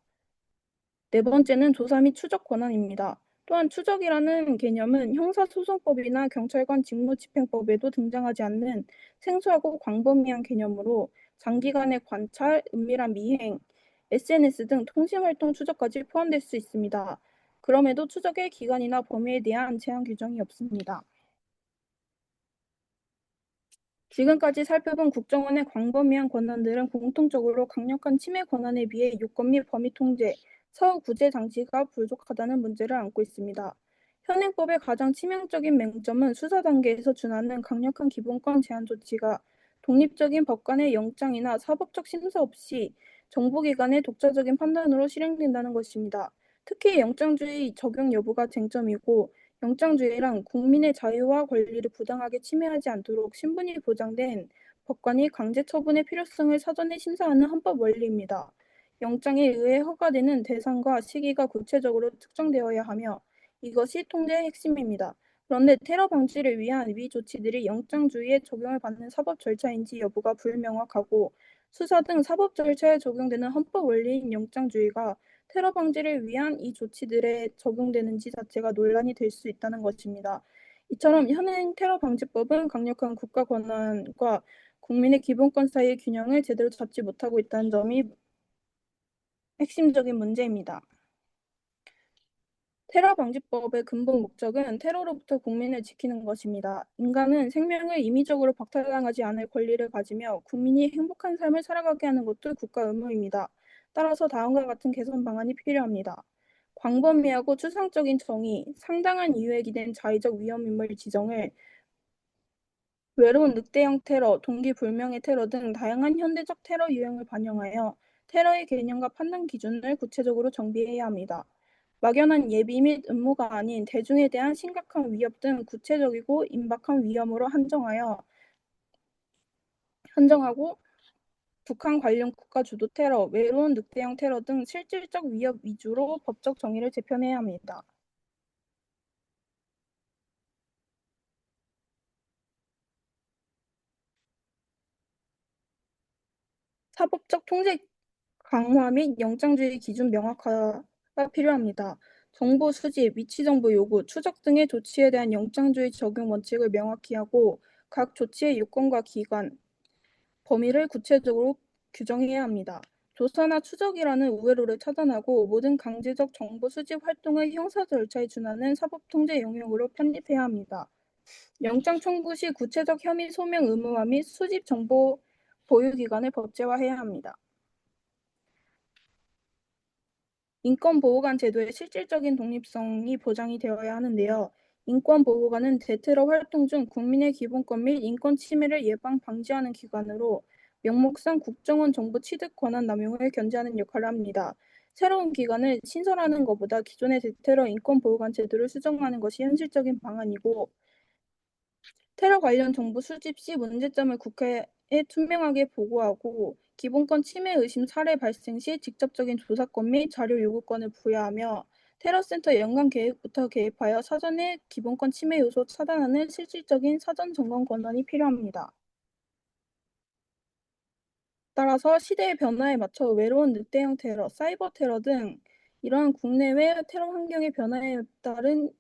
네 번째는 조사 및 추적 권한입니다. 또한 추적이라는 개념은 형사소송법이나 경찰관 직무집행법에도 등장하지 않는 생소하고 광범위한 개념으로 장기간의 관찰, 은밀한 미행, SNS 등 통신활동 추적까지 포함될 수 있습니다. 그럼에도 추적의 기간이나 범위에 대한 제한 규정이 없습니다. 지금까지 살펴본 국정원의 광범위한 권한들은 공통적으로 강력한 침해 권한에 비해 요건 및 범위 통제, 사후 구제 장치가 부족하다는 문제를 안고 있습니다. 현행법의 가장 치명적인 맹점은 수사 단계에서 준하는 강력한 기본권 제한 조치가 독립적인 법관의 영장이나 사법적 심사 없이 정보기관의 독자적인 판단으로 실행된다는 것입니다. 특히 영장주의 적용 여부가 쟁점이고 영장주의란 국민의 자유와 권리를 부당하게 침해하지 않도록 신분이 보장된 법관이 강제 처분의 필요성을 사전에 심사하는 헌법 원리입니다. 영장에 의해 허가되는 대상과 시기가 구체적으로 특정되어야 하며 이것이 통제의 핵심입니다. 그런데 테러 방지를 위한 위 조치들이 영장주의에 적용을 받는 사법 절차인지 여부가 불명확하고 수사 등 사법 절차에 적용되는 헌법 원리인 영장주의가 테러 방지를 위한 이 조치들에 적용되는지 자체가 논란이 될 수 있다는 것입니다. 이처럼 현행 테러 방지법은 강력한 국가 권한과 국민의 기본권 사이의 균형을 제대로 잡지 못하고 있다는 점이 핵심적인 문제입니다. 테러 방지법의 근본 목적은 테러로부터 국민을 지키는 것입니다. 인간은 생명을 임의적으로 박탈당하지 않을 권리를 가지며 국민이 행복한 삶을 살아가게 하는 것도 국가 의무입니다. 따라서 다음과 같은 개선 방안이 필요합니다. 광범위하고 추상적인 정의, 상당한 이유에 기댄 자의적 위험인물 지정을 외로운 늑대형 테러, 동기불명의 테러 등 다양한 현대적 테러 유형을 반영하여 테러의 개념과 판단 기준을 구체적으로 정비해야 합니다. 막연한 예비 및 음모가 아닌 대중에 대한 심각한 위협 등 구체적이고 임박한 위험으로 한정하고 북한 관련 국가 주도 테러, 외로운 늑대형 테러 등 실질적 위협 위주로 법적 정의를 재편해야 합니다. 사법적 통제 강화 및 영장주의 기준 명확화가 필요합니다. 정보 수집, 위치 정보 요구, 추적 등의 조치에 대한 영장주의 적용 원칙을 명확히 하고 각 조치의 요건과 기간, 범위를 구체적으로 규정해야 합니다. 조사나 추적이라는 우회로를 차단하고 모든 강제적 정보 수집 활동을 형사 절차에 준하는 사법 통제 영역으로 편입해야 합니다. 영장 청구 시 구체적 혐의 소명 의무화 및 수집 정보 보유 기간을 법제화해야 합니다. 인권보호관 제도의 실질적인 독립성이 보장이 되어야 하는데요. 인권보호관은 대테러 활동 중 국민의 기본권 및 인권 침해를 예방 방지하는 기관으로 명목상 국정원 정보 취득 권한 남용을 견제하는 역할을 합니다. 새로운 기관을 신설하는 것보다 기존의 대테러 인권보호관 제도를 수정하는 것이 현실적인 방안이고 테러 관련 정보 수집 시 문제점을 국회에 투명하게 보고하고 기본권 침해 의심 사례 발생 시 직접적인 조사권 및 자료 요구권을 부여하며 테러센터 연간 계획부터 개입하여 사전에 기본권 침해 요소 차단하는 실질적인 사전 점검 권한이 필요합니다. 따라서 시대의 변화에 맞춰 외로운 늑대형 테러, 사이버 테러 등 이러한 국내외 테러 환경의 변화에 따른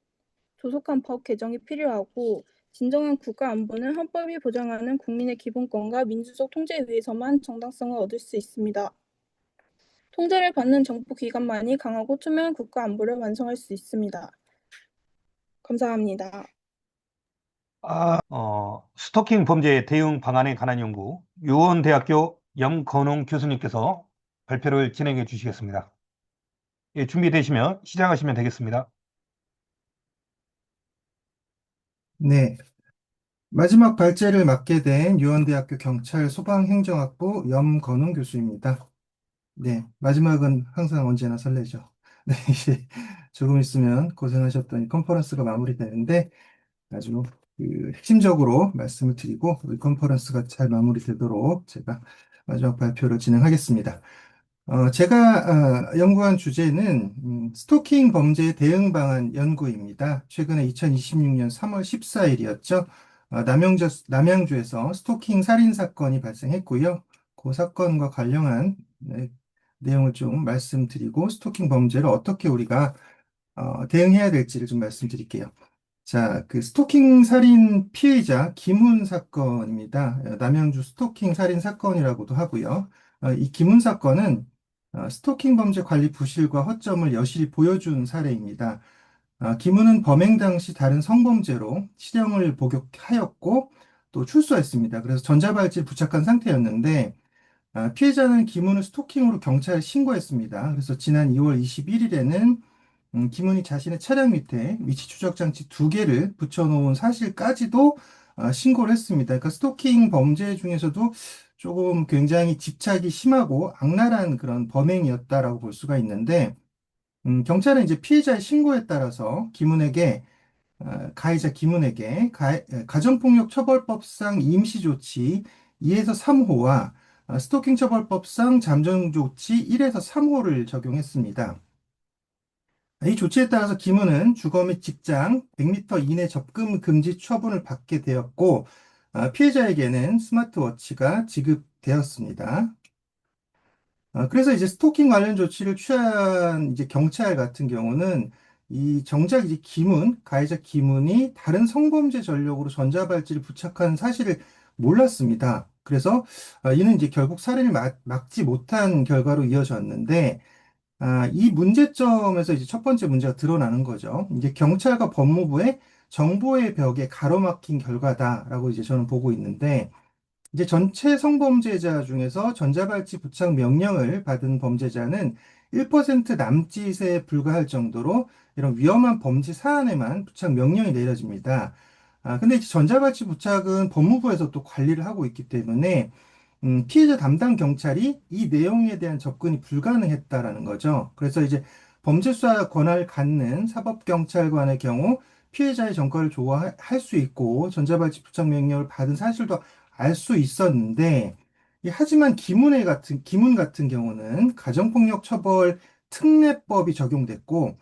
조속한 법 개정이 필요하고 진정한 국가 안보는 헌법이 보장하는 국민의 기본권과 민주적 통제에 의해서만 정당성을 얻을 수 있습니다. 통제를 받는 정부 기관만이 강하고 투명한 국가 안보를 완성할 수 있습니다. 감사합니다. 스토킹 범죄 대응 방안에 관한 연구, 유원대학교 염건웅 교수님께서 발표를 진행해 주시겠습니다. 예, 준비되시면 시작하시면 되겠습니다. 네, 마지막 발제를 맡게 된 유원대학교 경찰 소방행정학부 염건웅 교수입니다. 네, 마지막은 항상 언제나 설레죠. 네, 이제 조금 있으면 고생하셨던 이 컨퍼런스가 마무리되는데 아주 핵심적으로 말씀을 드리고 우리 컨퍼런스가 잘 마무리되도록 제가 마지막 발표를 진행하겠습니다. 제가 연구한 주제는 스토킹 범죄 대응 방안 연구입니다. 최근에 2026년 3월 14일이었죠. 남양주에서 스토킹 살인 사건이 발생했고요. 그 사건과 관련한 내용을 좀 말씀드리고 스토킹 범죄를 어떻게 우리가 대응해야 될지를 좀 말씀드릴게요. 자, 그 스토킹 살인 피해자 김훈 사건입니다. 남양주 스토킹 살인 사건이라고도 하고요. 이 김훈 사건은 스토킹 범죄 관리 부실과 허점을 여실히 보여준 사례입니다. 김훈은 범행 당시 다른 성범죄로 실형을 복역하였고 또 출소했습니다. 그래서 전자발찌를 부착한 상태였는데 피해자는 김훈을 스토킹으로 경찰에 신고했습니다. 그래서 지난 2월 21일에는 김훈이 자신의 차량 밑에 위치 추적 장치 2개를 붙여놓은 사실까지도 신고를 했습니다. 그러니까 스토킹 범죄 중에서도 조금 굉장히 집착이 심하고 악랄한 그런 범행이었다라고 볼 수가 있는데, 경찰은 이제 피해자의 신고에 따라서 김훈에게, 가해자 김훈에게 가정폭력 처벌법상 임시조치 2에서 3호와 스토킹 처벌법상 잠정조치 1에서 3호를 적용했습니다. 이 조치에 따라서 김은은 주거 및 직장 100m 이내 접근 금지 처분을 받게 되었고, 피해자에게는 스마트워치가 지급되었습니다. 그래서 이제 스토킹 관련 조치를 취한 이제 경찰 같은 경우는 이 정작 이제 가해자 김은이 다른 성범죄 전력으로 전자발찌를 부착한 사실을 몰랐습니다. 그래서 이는 이제 결국 살인을 막지 못한 결과로 이어졌는데, 이 문제점에서 이제 첫 번째 문제가 드러나는 거죠. 이제 경찰과 법무부의 정보의 벽에 가로막힌 결과다라고 이제 저는 보고 있는데, 이제 전체 성범죄자 중에서 전자발찌 부착 명령을 받은 범죄자는 1% 남짓에 불과할 정도로 이런 위험한 범죄 사안에만 부착 명령이 내려집니다. 근데 이제 전자발찌 부착은 법무부에서 또 관리를 하고 있기 때문에 피해자 담당 경찰이 이 내용에 대한 접근이 불가능했다라는 거죠. 그래서 이제 범죄 수사 권한을 갖는 사법경찰관의 경우 피해자의 전과를 조사할 수 있고 전자발찌 부착 명령을 받은 사실도 알 수 있었는데, 하지만 김문 같은 경우는 가정폭력 처벌 특례법이 적용됐고,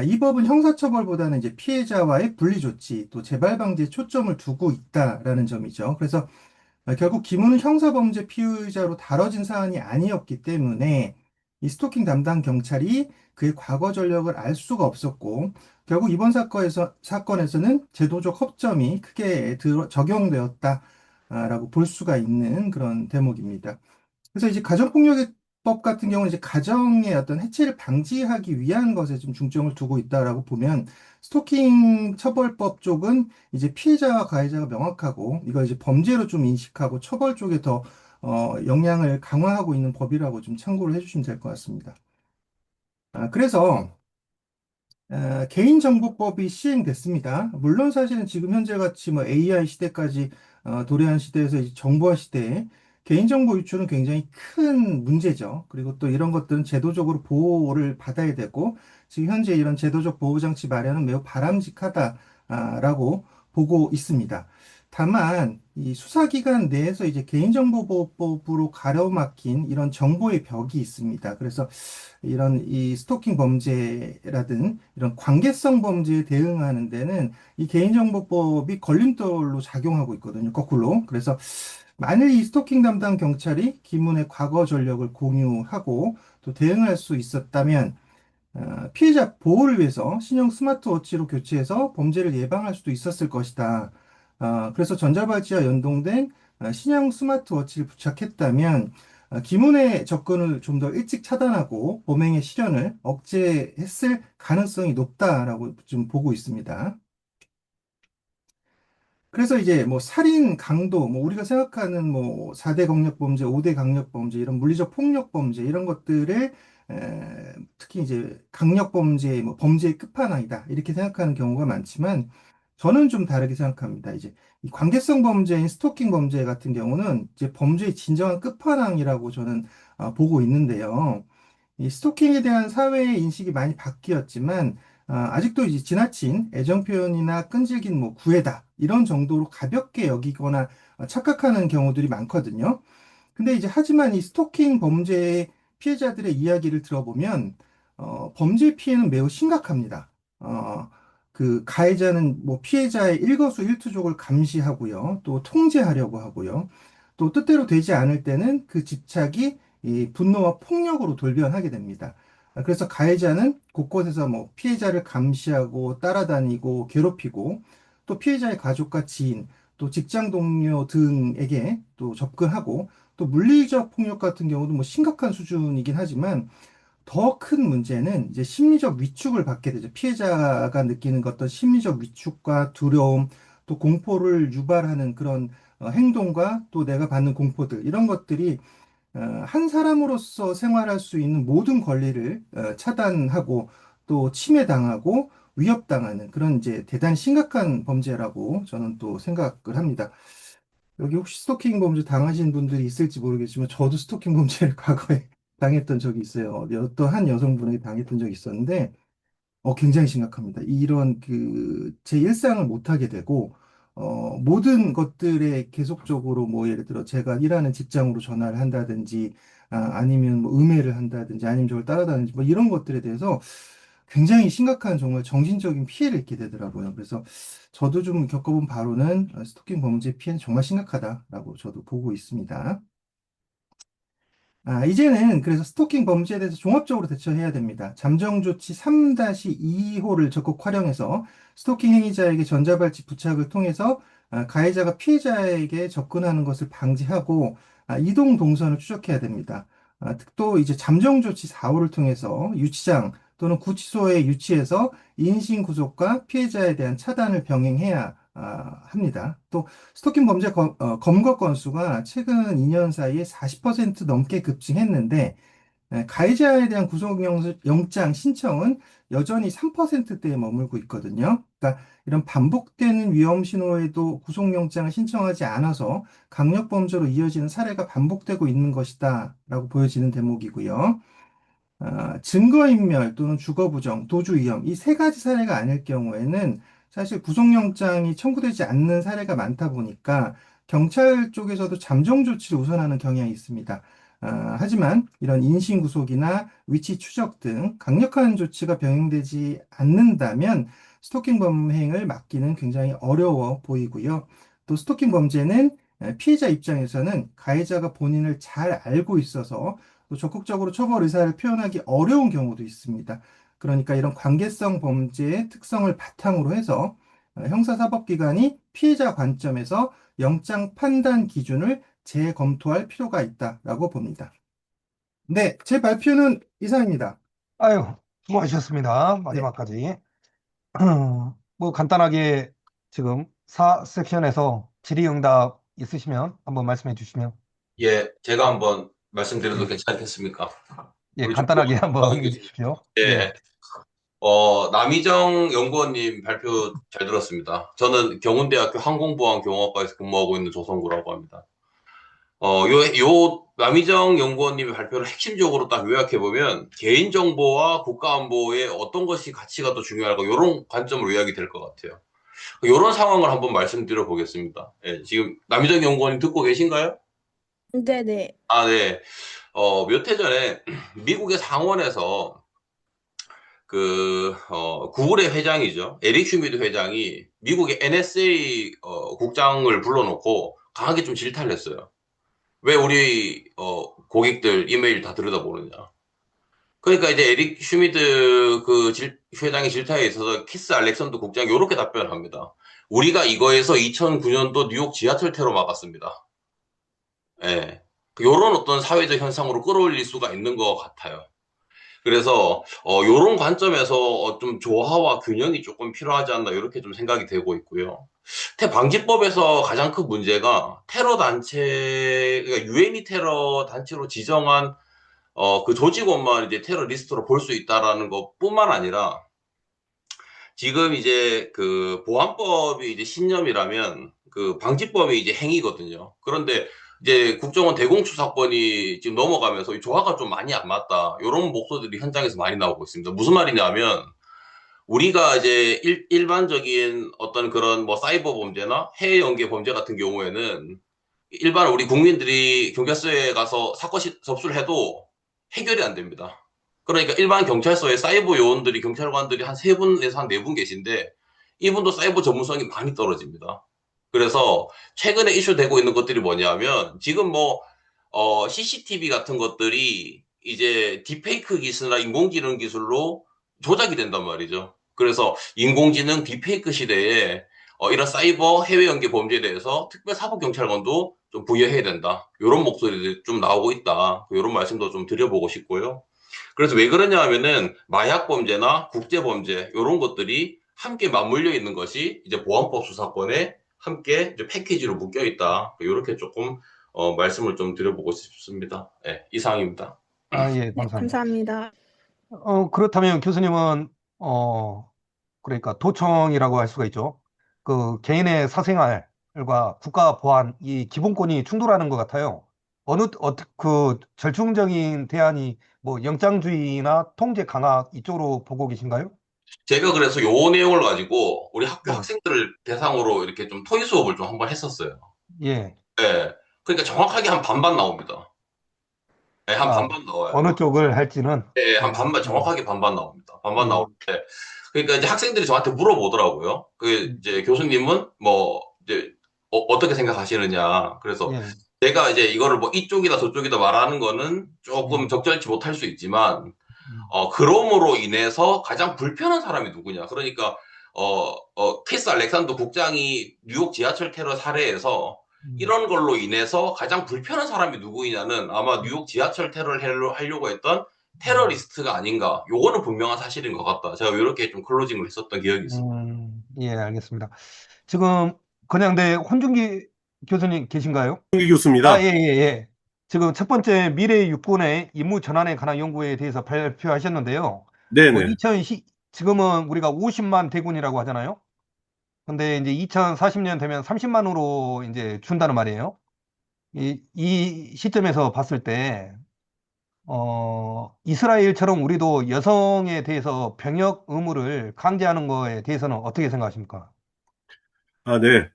이 법은 형사처벌보다는 이제 피해자와의 분리조치 또 재발 방지에 초점을 두고 있다라는 점이죠. 그래서 결국 김우는 형사범죄 피의자로 다뤄진 사안이 아니었기 때문에 이 스토킹 담당 경찰이 그의 과거 전력을 알 수가 없었고, 결국 이번 사건에서는 제도적 허점이 크게 적용되었다라고 볼 수가 있는 그런 대목입니다. 그래서 이제 가정폭력법 같은 경우는 이제 가정의 어떤 해체를 방지하기 위한 것에 좀 중점을 두고 있다라고 보면, 스토킹 처벌법 쪽은 이제 피해자와 가해자가 명확하고 이걸 이제 범죄로 좀 인식하고 처벌 쪽에 더 역량을 강화하고 있는 법이라고 좀 참고를 해주시면 될 것 같습니다. 그래서 개인정보법이 시행됐습니다. 물론 사실은 지금 현재 같이 뭐 AI 시대까지 도래한 시대에서 이제 정보화 시대에 개인정보 유출은 굉장히 큰 문제죠. 그리고 또 이런 것들은 제도적으로 보호를 받아야 되고, 지금 현재 이런 제도적 보호장치 마련은 매우 바람직하다라고 보고 있습니다. 다만 이 수사기관 내에서 이제 개인정보보호법으로 가로막힌 이런 정보의 벽이 있습니다. 그래서 이런 이 스토킹 범죄라든 이런 관계성 범죄에 대응하는 데는 이 개인정보법이 걸림돌로 작용하고 있거든요. 거꾸로. 그래서 만일 이 스토킹 담당 경찰이 김문의 과거 전력을 공유하고 또 대응할 수 있었다면 피해자 보호를 위해서 신형 스마트워치로 교체해서 범죄를 예방할 수도 있었을 것이다. 그래서 전자발찌와 연동된 신형 스마트워치를 부착했다면 기문의 접근을 좀 더 일찍 차단하고 범행의 실현을 억제했을 가능성이 높다라고 좀 보고 있습니다. 그래서 이제 뭐 살인, 강도, 뭐 우리가 생각하는 뭐 4대 강력범죄, 5대 강력범죄, 이런 물리적 폭력범죄 이런 것들을 특히 이제 강력범죄, 뭐 범죄의 끝판왕이다 이렇게 생각하는 경우가 많지만 저는 좀 다르게 생각합니다. 이제 이 관계성 범죄인 스토킹 범죄 같은 경우는 이제 범죄의 진정한 끝판왕이라고 저는 보고 있는데요. 이 스토킹에 대한 사회의 인식이 많이 바뀌었지만 직도 이제 지나친 애정 표현이나 끈질긴 뭐 구애다 이런 정도로 가볍게 여기거나 착각하는 경우들이 많거든요. 근데 이제 하지만 이 스토킹 범죄의 피해자들의 이야기를 들어보면 범죄 피해는 매우 심각합니다. 그 가해자는 뭐 피해자의 일거수일투족을 감시하고요, 또 통제하려고 하고요, 또 뜻대로 되지 않을 때는 그 집착이 이 분노와 폭력으로 돌변하게 됩니다. 그래서 가해자는 곳곳에서 뭐 피해자를 감시하고 따라다니고 괴롭히고 또 피해자의 가족과 지인, 또 직장 동료 등에게 또 접근하고 또 물리적 폭력 같은 경우도 뭐 심각한 수준이긴 하지만 더 큰 문제는 이제 심리적 위축을 받게 되죠. 피해자가 느끼는 어떤 심리적 위축과 두려움, 또 공포를 유발하는 그런 행동과 또 내가 받는 공포들, 이런 것들이 한 사람으로서 생활할 수 있는 모든 권리를 차단하고 또 침해당하고 위협당하는 그런 이제 대단히 심각한 범죄라고 저는 또 생각을 합니다. 여기 혹시 스토킹 범죄 당하신 분들이 있을지 모르겠지만 저도 스토킹 범죄를 과거에 당했던 적이 있어요. 어떤 한 여성분에게 당했던 적이 있었는데 굉장히 심각합니다. 이런 제 일상을 못하게 되고 모든 것들에 계속적으로 뭐 예를 들어 제가 일하는 직장으로 전화를 한다든지 아니면 뭐 음해를 한다든지 아니면 저를 따라다니지 뭐 이런 것들에 대해서 굉장히 심각한 정말 정신적인 피해를 입게 되더라고요. 그래서 저도 좀 겪어본 바로는 스토킹 범죄 피해는 정말 심각하다라고 저도 보고 있습니다. 이제는 그래서 스토킹 범죄에 대해서 종합적으로 대처해야 됩니다. 잠정조치 3-2호를 적극 활용해서 스토킹 행위자에게 전자발찌 부착을 통해서 가해자가 피해자에게 접근하는 것을 방지하고 이동 동선을 추적해야 됩니다. 또 이제 잠정조치 4호를 통해서 유치장 또는 구치소에 유치해서 인신 구속과 피해자에 대한 차단을 병행해야 합니다. 또 스토킹 범죄 검거 건수가 최근 2년 사이에 40% 넘게 급증했는데 가해자에 대한 구속영장 신청은 여전히 3%대에 머물고 있거든요. 그러니까 이런 반복되는 위험 신호에도 구속영장을 신청하지 않아서 강력범죄로 이어지는 사례가 반복되고 있는 것이다라고 보여지는 대목이고요. 증거인멸 또는 주거부정, 도주위험, 이 세 가지 사례가 아닐 경우에는 사실 구속영장이 청구되지 않는 사례가 많다 보니까 경찰 쪽에서도 잠정 조치를 우선하는 경향이 있습니다. 하지만 이런 인신구속이나 위치 추적 등 강력한 조치가 병행되지 않는다면 스토킹 범행을 막기는 굉장히 어려워 보이고요. 또 스토킹 범죄는 피해자 입장에서는 가해자가 본인을 잘 알고 있어서 또 적극적으로 처벌 의사를 표현하기 어려운 경우도 있습니다. 그러니까 이런 관계성 범죄의 특성을 바탕으로 해서 형사사법기관이 피해자 관점에서 영장 판단 기준을 재검토할 필요가 있다라고 봅니다. 네, 제 발표는 이상입니다. 아유, 수고하셨습니다. 네, 마지막까지. 뭐 간단하게 지금 4섹션에서 질의응답 있으시면 한번 말씀해 주시면. 예, 제가 한번 말씀드려도 예, 괜찮겠습니까? 예, 우리 좀 간단하게 하고 한번 해 계십니다. 주십시오. 예. 예, 남희정 연구원님 발표 잘 들었습니다. 저는 경운대학교 항공보안경영학과에서 근무하고 있는 조성구라고 합니다. 남희정 연구원님의 발표를 핵심적으로 딱 요약해보면, 개인정보와 국가안보의 어떤 것이 가치가 더 중요할까, 이런 관점으로 요약이 될 것 같아요. 이런 상황을 한번 말씀드려 보겠습니다. 예, 지금 남희정 연구원님 듣고 계신가요? 네네. 아, 네. 몇 해 전에 미국의 상원에서 구글의 회장이죠. 에릭 슈미드 회장이 미국의 NSA 국장을 불러놓고 강하게 좀 질타를 했어요. 왜 우리 고객들 이메일 다 들여다보느냐. 그러니까 이제 에릭 슈미드 회장의 질타에 있어서 키스 알렉산더 국장이 이렇게 답변을 합니다. 우리가 이거에서 2009년도 뉴욕 지하철 테러 막았습니다. 예. 요런 어떤 사회적 현상으로 끌어올릴 수가 있는 것 같아요. 그래서 요런 관점에서 좀 조화와 균형이 조금 필요하지 않나 이렇게 좀 생각이 되고 있고요. 방지법에서 가장 큰 문제가 테러 단체, 그러니까 유엔이 테러 단체로 지정한 그 조직원만 이제 테러리스트로 볼 수 있다라는 것뿐만 아니라 지금 이제 그 보안법이 이제 신념이라면 그 방지법이 이제 행위거든요. 그런데 이제 국정원 대공수 사건이 지금 넘어가면서 이 조화가 좀 많이 안 맞다. 이런 목소리들이 현장에서 많이 나오고 있습니다. 무슨 말이냐면 우리가 이제 일반적인 어떤 그런 뭐 사이버 범죄나 해외 연계 범죄 같은 경우에는 일반 우리 국민들이 경찰서에 가서 사건 접수를 해도 해결이 안 됩니다. 그러니까 일반 경찰서에 사이버 요원들이 경찰관들이 한 3분에서 한 4분 계신데 이분도 사이버 전문성이 많이 떨어집니다. 그래서 최근에 이슈되고 있는 것들이 뭐냐면 지금 뭐 CCTV 같은 것들이 이제 딥페이크 기술이나 인공지능 기술로 조작이 된단 말이죠. 그래서 인공지능 딥페이크 시대에 이런 사이버 해외 연계 범죄에 대해서 특별사법경찰관도 좀 부여해야 된다. 이런 목소리들이 좀 나오고 있다. 이런 말씀도 좀 드려보고 싶고요. 그래서 왜 그러냐 하면은 마약 범죄나 국제 범죄 이런 것들이 함께 맞물려 있는 것이 이제 보안법 수사권에 함께 이제 패키지로 묶여 있다. 이렇게 조금 말씀을 좀 드려보고 싶습니다. 네, 이상입니다. 예, 네, 감사합니다. 감사합니다. 그렇다면 교수님은, 그러니까 도청이라고 할 수가 있죠. 그 개인의 사생활과 국가 보안, 이 기본권이 충돌하는 것 같아요. 그 절충적인 대안이 뭐 영장주의나 통제 강화 이쪽으로 보고 계신가요? 제가 그래서 요 내용을 가지고 우리 학교 네. 학생들을 대상으로 이렇게 좀 토의 수업을 좀 한번 했었어요. 예. 네. 그러니까 정확하게 한 반반 나옵니다. 네, 한 아, 반반 나와요. 어느 쪽을 할지는. 네, 한 예. 반반, 정확하게 반반 나옵니다. 반반 예. 나오는데, 그러니까 이제 학생들이 저한테 물어보더라고요. 이제 교수님은 뭐, 이제, 어떻게 생각하시느냐. 그래서 예. 제가 이제 이거를 뭐 이쪽이다 저쪽이다 말하는 거는 조금 적절치 못할 수 있지만, 그럼으로 인해서 가장 불편한 사람이 누구냐. 그러니까, 키스 알렉산더 국장이 뉴욕 지하철 테러 사례에서 이런 걸로 인해서 가장 불편한 사람이 누구이냐는 아마 뉴욕 지하철 테러를 하려고 했던 테러리스트가 아닌가. 요거는 분명한 사실인 것 같다. 제가 이렇게 좀 클로징을 했었던 기억이 있습니다. 예, 알겠습니다. 지금 건양대 혼준기 교수님 계신가요? 홍기 아, 교수입니다. 예, 예, 예. 지금 첫 번째 미래 육군의 임무 전환에 관한 연구에 대해서 발표하셨는데요. 네네. 지금은 우리가 50만 대군이라고 하잖아요. 근데 이제 2040년 되면 30만으로 이제 준다는 말이에요. 이 시점에서 봤을 때, 이스라엘처럼 우리도 여성에 대해서 병역 의무를 강제하는 거에 대해서는 어떻게 생각하십니까? 아, 네.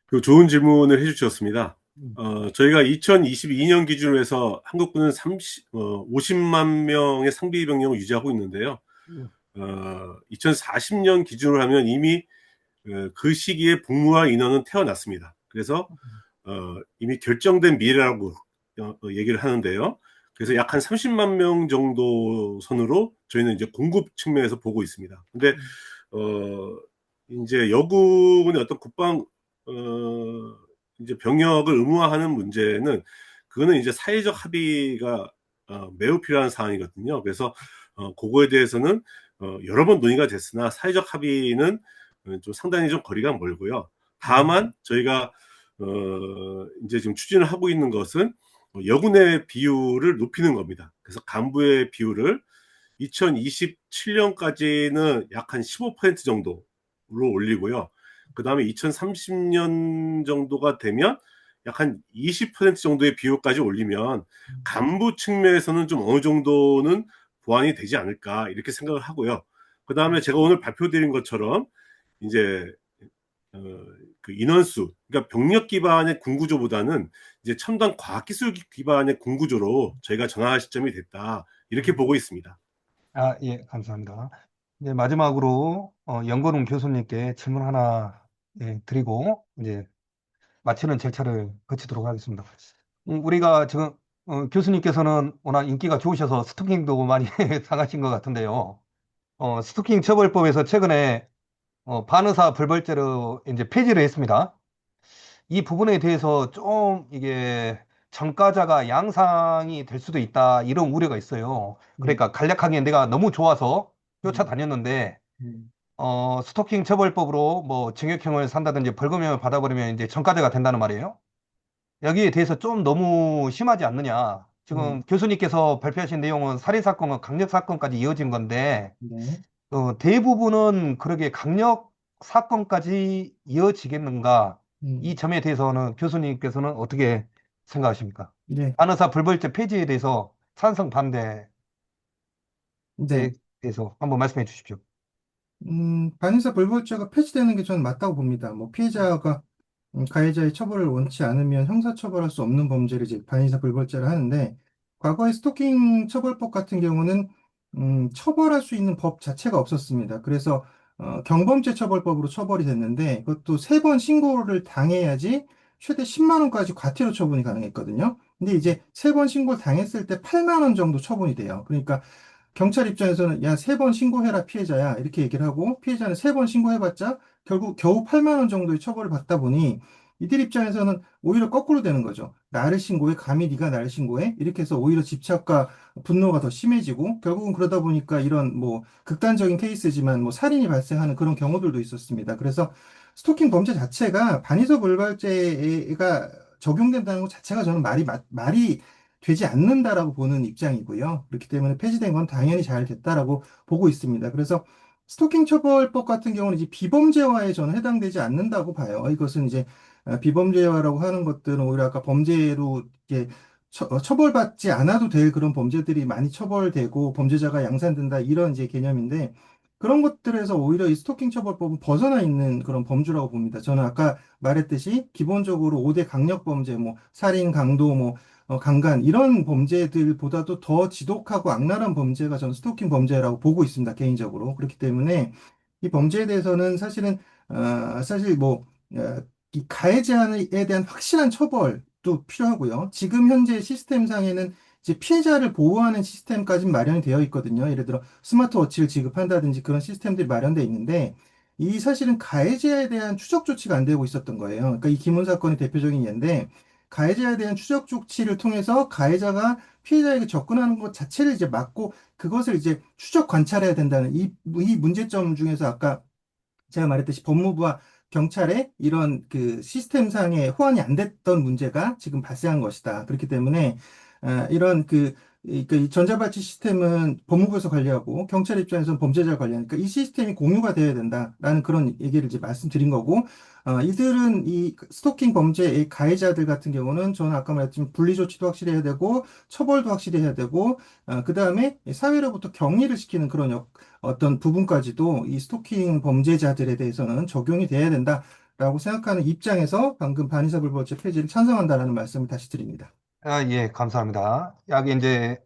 그 좋은 질문을 해주셨습니다. 음, 저희가 2022년 기준으로 해서 한국군은 50만 명의 상비 병력을 유지하고 있는데요. 음, 2040년 기준으로 하면 이미 그 시기에 복무할 인원은 태어났습니다. 그래서 이미 결정된 미래라고 얘기를 하는데요. 그래서 약 한 30만 명 정도 선으로 저희는 이제 공급 측면에서 보고 있습니다. 근데 이제 여군의 어떤 국방 이제 병역을 의무화하는 문제는 그거는 이제 사회적 합의가 매우 필요한 사항이거든요. 그래서 그거에 대해서는 여러 번 논의가 됐으나 사회적 합의는 좀 상당히 좀 거리가 멀고요. 다만 저희가 이제 지금 추진을 하고 있는 것은 여군의 비율을 높이는 겁니다. 그래서 간부의 비율을 2027년까지는 약 한 15% 정도로 올리고요. 그 다음에 2030년 정도가 되면 약 한 20% 정도의 비율까지 올리면 간부 측면에서는 좀 어느 정도는 보완이 되지 않을까 이렇게 생각을 하고요. 그 다음에 제가 오늘 발표드린 것처럼 이제 그 인원수, 그러니까 병력 기반의 군구조보다는 이제 첨단 과학기술 기반의 군구조로 저희가 전환할 시점이 됐다 이렇게 보고 있습니다. 아, 예, 감사합니다. 이제 마지막으로 연건웅 교수님께 질문 하나 드리고 이제 마치는 절차를 거치도록 하겠습니다. 우리가 지금 교수님께서는 워낙 인기가 좋으셔서 스토킹도 많이 당하신 것 같은데요. 스토킹 처벌법에서 최근에 반의사 불벌죄로 이제 폐지를 했습니다. 이 부분에 대해서 좀 이게 전과자가 양상이 될 수도 있다 이런 우려가 있어요. 그러니까 간략하게 내가 너무 좋아서 쫓아다녔는데 스토킹 처벌법으로 뭐 징역형을 산다든지 벌금형을 받아버리면 이제 전과자가 된다는 말이에요. 여기에 대해서 좀 너무 심하지 않느냐. 지금 교수님께서 발표하신 내용은 살인사건과 강력사건까지 이어진 건데, 네. 대부분은 그렇게 강력 사건까지 이어지겠는가? 이 음, 점에 대해서는 교수님께서는 어떻게 생각하십니까? 네. 간호사 불벌죄 폐지에 대해서 찬성 반대에 네. 대해서 한번 말씀해 주십시오. 반의사 불벌죄가 폐지되는 게 저는 맞다고 봅니다. 뭐 피해자가 가해자의 처벌을 원치 않으면 형사처벌할 수 없는 범죄를 이제 반의사 불벌죄를 하는데, 과거의 스토킹 처벌법 같은 경우는 처벌할 수 있는 법 자체가 없었습니다. 그래서 경범죄 처벌법으로 처벌이 됐는데, 그것도 3번 신고를 당해야지 최대 10만 원까지 과태료 처분이 가능했거든요. 근데 이제 3번 신고를 당했을 때 8만 원 정도 처분이 돼요. 그러니까 경찰 입장에서는 야, 3번 신고해라 피해자야 이렇게 얘기를 하고, 피해자는 3번 신고해봤자 결국 겨우 8만 원 정도의 처벌을 받다 보니 이들 입장에서는 오히려 거꾸로 되는 거죠. 나를 신고해? 감히 네가 나를 신고해? 이렇게 해서 오히려 집착과 분노가 더 심해지고, 결국은 그러다 보니까 이런 뭐 극단적인 케이스지만 뭐 살인이 발생하는 그런 경우들도 있었습니다. 그래서 스토킹 범죄 자체가 반의사 불벌죄가 적용된다는 것 자체가 저는 말이 되지 않는다라고 보는 입장이고요. 그렇기 때문에 폐지된 건 당연히 잘 됐다라고 보고 있습니다. 그래서 스토킹 처벌법 같은 경우는 이제 비범죄화에 저는 해당되지 않는다고 봐요. 이것은 이제 비범죄화라고 하는 것들은 오히려 아까 범죄로 이게 처벌받지 않아도 될 그런 범죄들이 많이 처벌되고 범죄자가 양산된다 이런 이제 개념인데, 그런 것들에서 오히려 이 스토킹 처벌법은 벗어나 있는 그런 범주라고 봅니다. 저는 아까 말했듯이 기본적으로 5대 강력범죄, 뭐 살인, 강도, 뭐 강간 이런 범죄들보다도 더 지독하고 악랄한 범죄가 저는 스토킹 범죄라고 보고 있습니다. 개인적으로. 그렇기 때문에 이 범죄에 대해서는 사실은 사실 뭐 이 가해자에 대한 확실한 처벌도 필요하고요. 지금 현재 시스템상에는 이제 피해자를 보호하는 시스템까지 마련이 되어 있거든요. 예를 들어 스마트워치를 지급한다든지 그런 시스템들이 마련되어 있는데, 이 사실은 가해자에 대한 추적 조치가 안 되고 있었던 거예요. 그러니까 이 기문 사건이 대표적인 예인데, 가해자에 대한 추적 조치를 통해서 가해자가 피해자에게 접근하는 것 자체를 이제 막고, 그것을 이제 추적 관찰해야 된다는 이 문제점 중에서 아까 제가 말했듯이 법무부와 경찰의 이런 그 시스템상의 호환이 안 됐던 문제가 지금 발생한 것이다. 그렇기 때문에 이런 이 전자발찌 시스템은 법무부에서 관리하고 경찰 입장에서는 범죄자를 관리하니까 이 시스템이 공유가 되어야 된다라는 그런 얘기를 이제 말씀드린 거고, 이들은 이 스토킹 범죄의 가해자들 같은 경우는 저는 아까 말했지만 분리조치도 확실히 해야 되고 처벌도 확실히 해야 되고, 그 다음에 사회로부터 격리를 시키는 그런 어떤 부분까지도 이 스토킹 범죄자들에 대해서는 적용이 돼야 된다라고 생각하는 입장에서 방금 반의사 불벌죄 폐지를 찬성한다라는 말씀을 다시 드립니다. 예, 감사합니다. 약 이제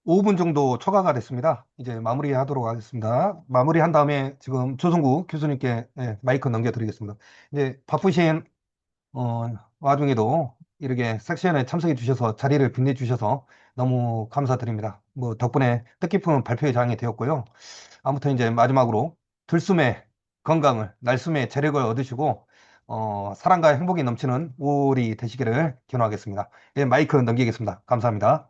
5분 정도 초과가 됐습니다. 이제 마무리하도록 하겠습니다. 마무리한 다음에 지금 조성구 교수님께 마이크 넘겨드리겠습니다. 이제 바쁘신 와중에도 이렇게 섹션에 참석해 주셔서 자리를 빛내주셔서 너무 감사드립니다. 뭐 덕분에 뜻깊은 발표회 장이 되었고요. 아무튼 이제 마지막으로 들숨의 건강을, 날숨의 재력을 얻으시고 사랑과 행복이 넘치는 5월이 되시기를 기원하겠습니다. 예, 마이크 넘기겠습니다. 감사합니다.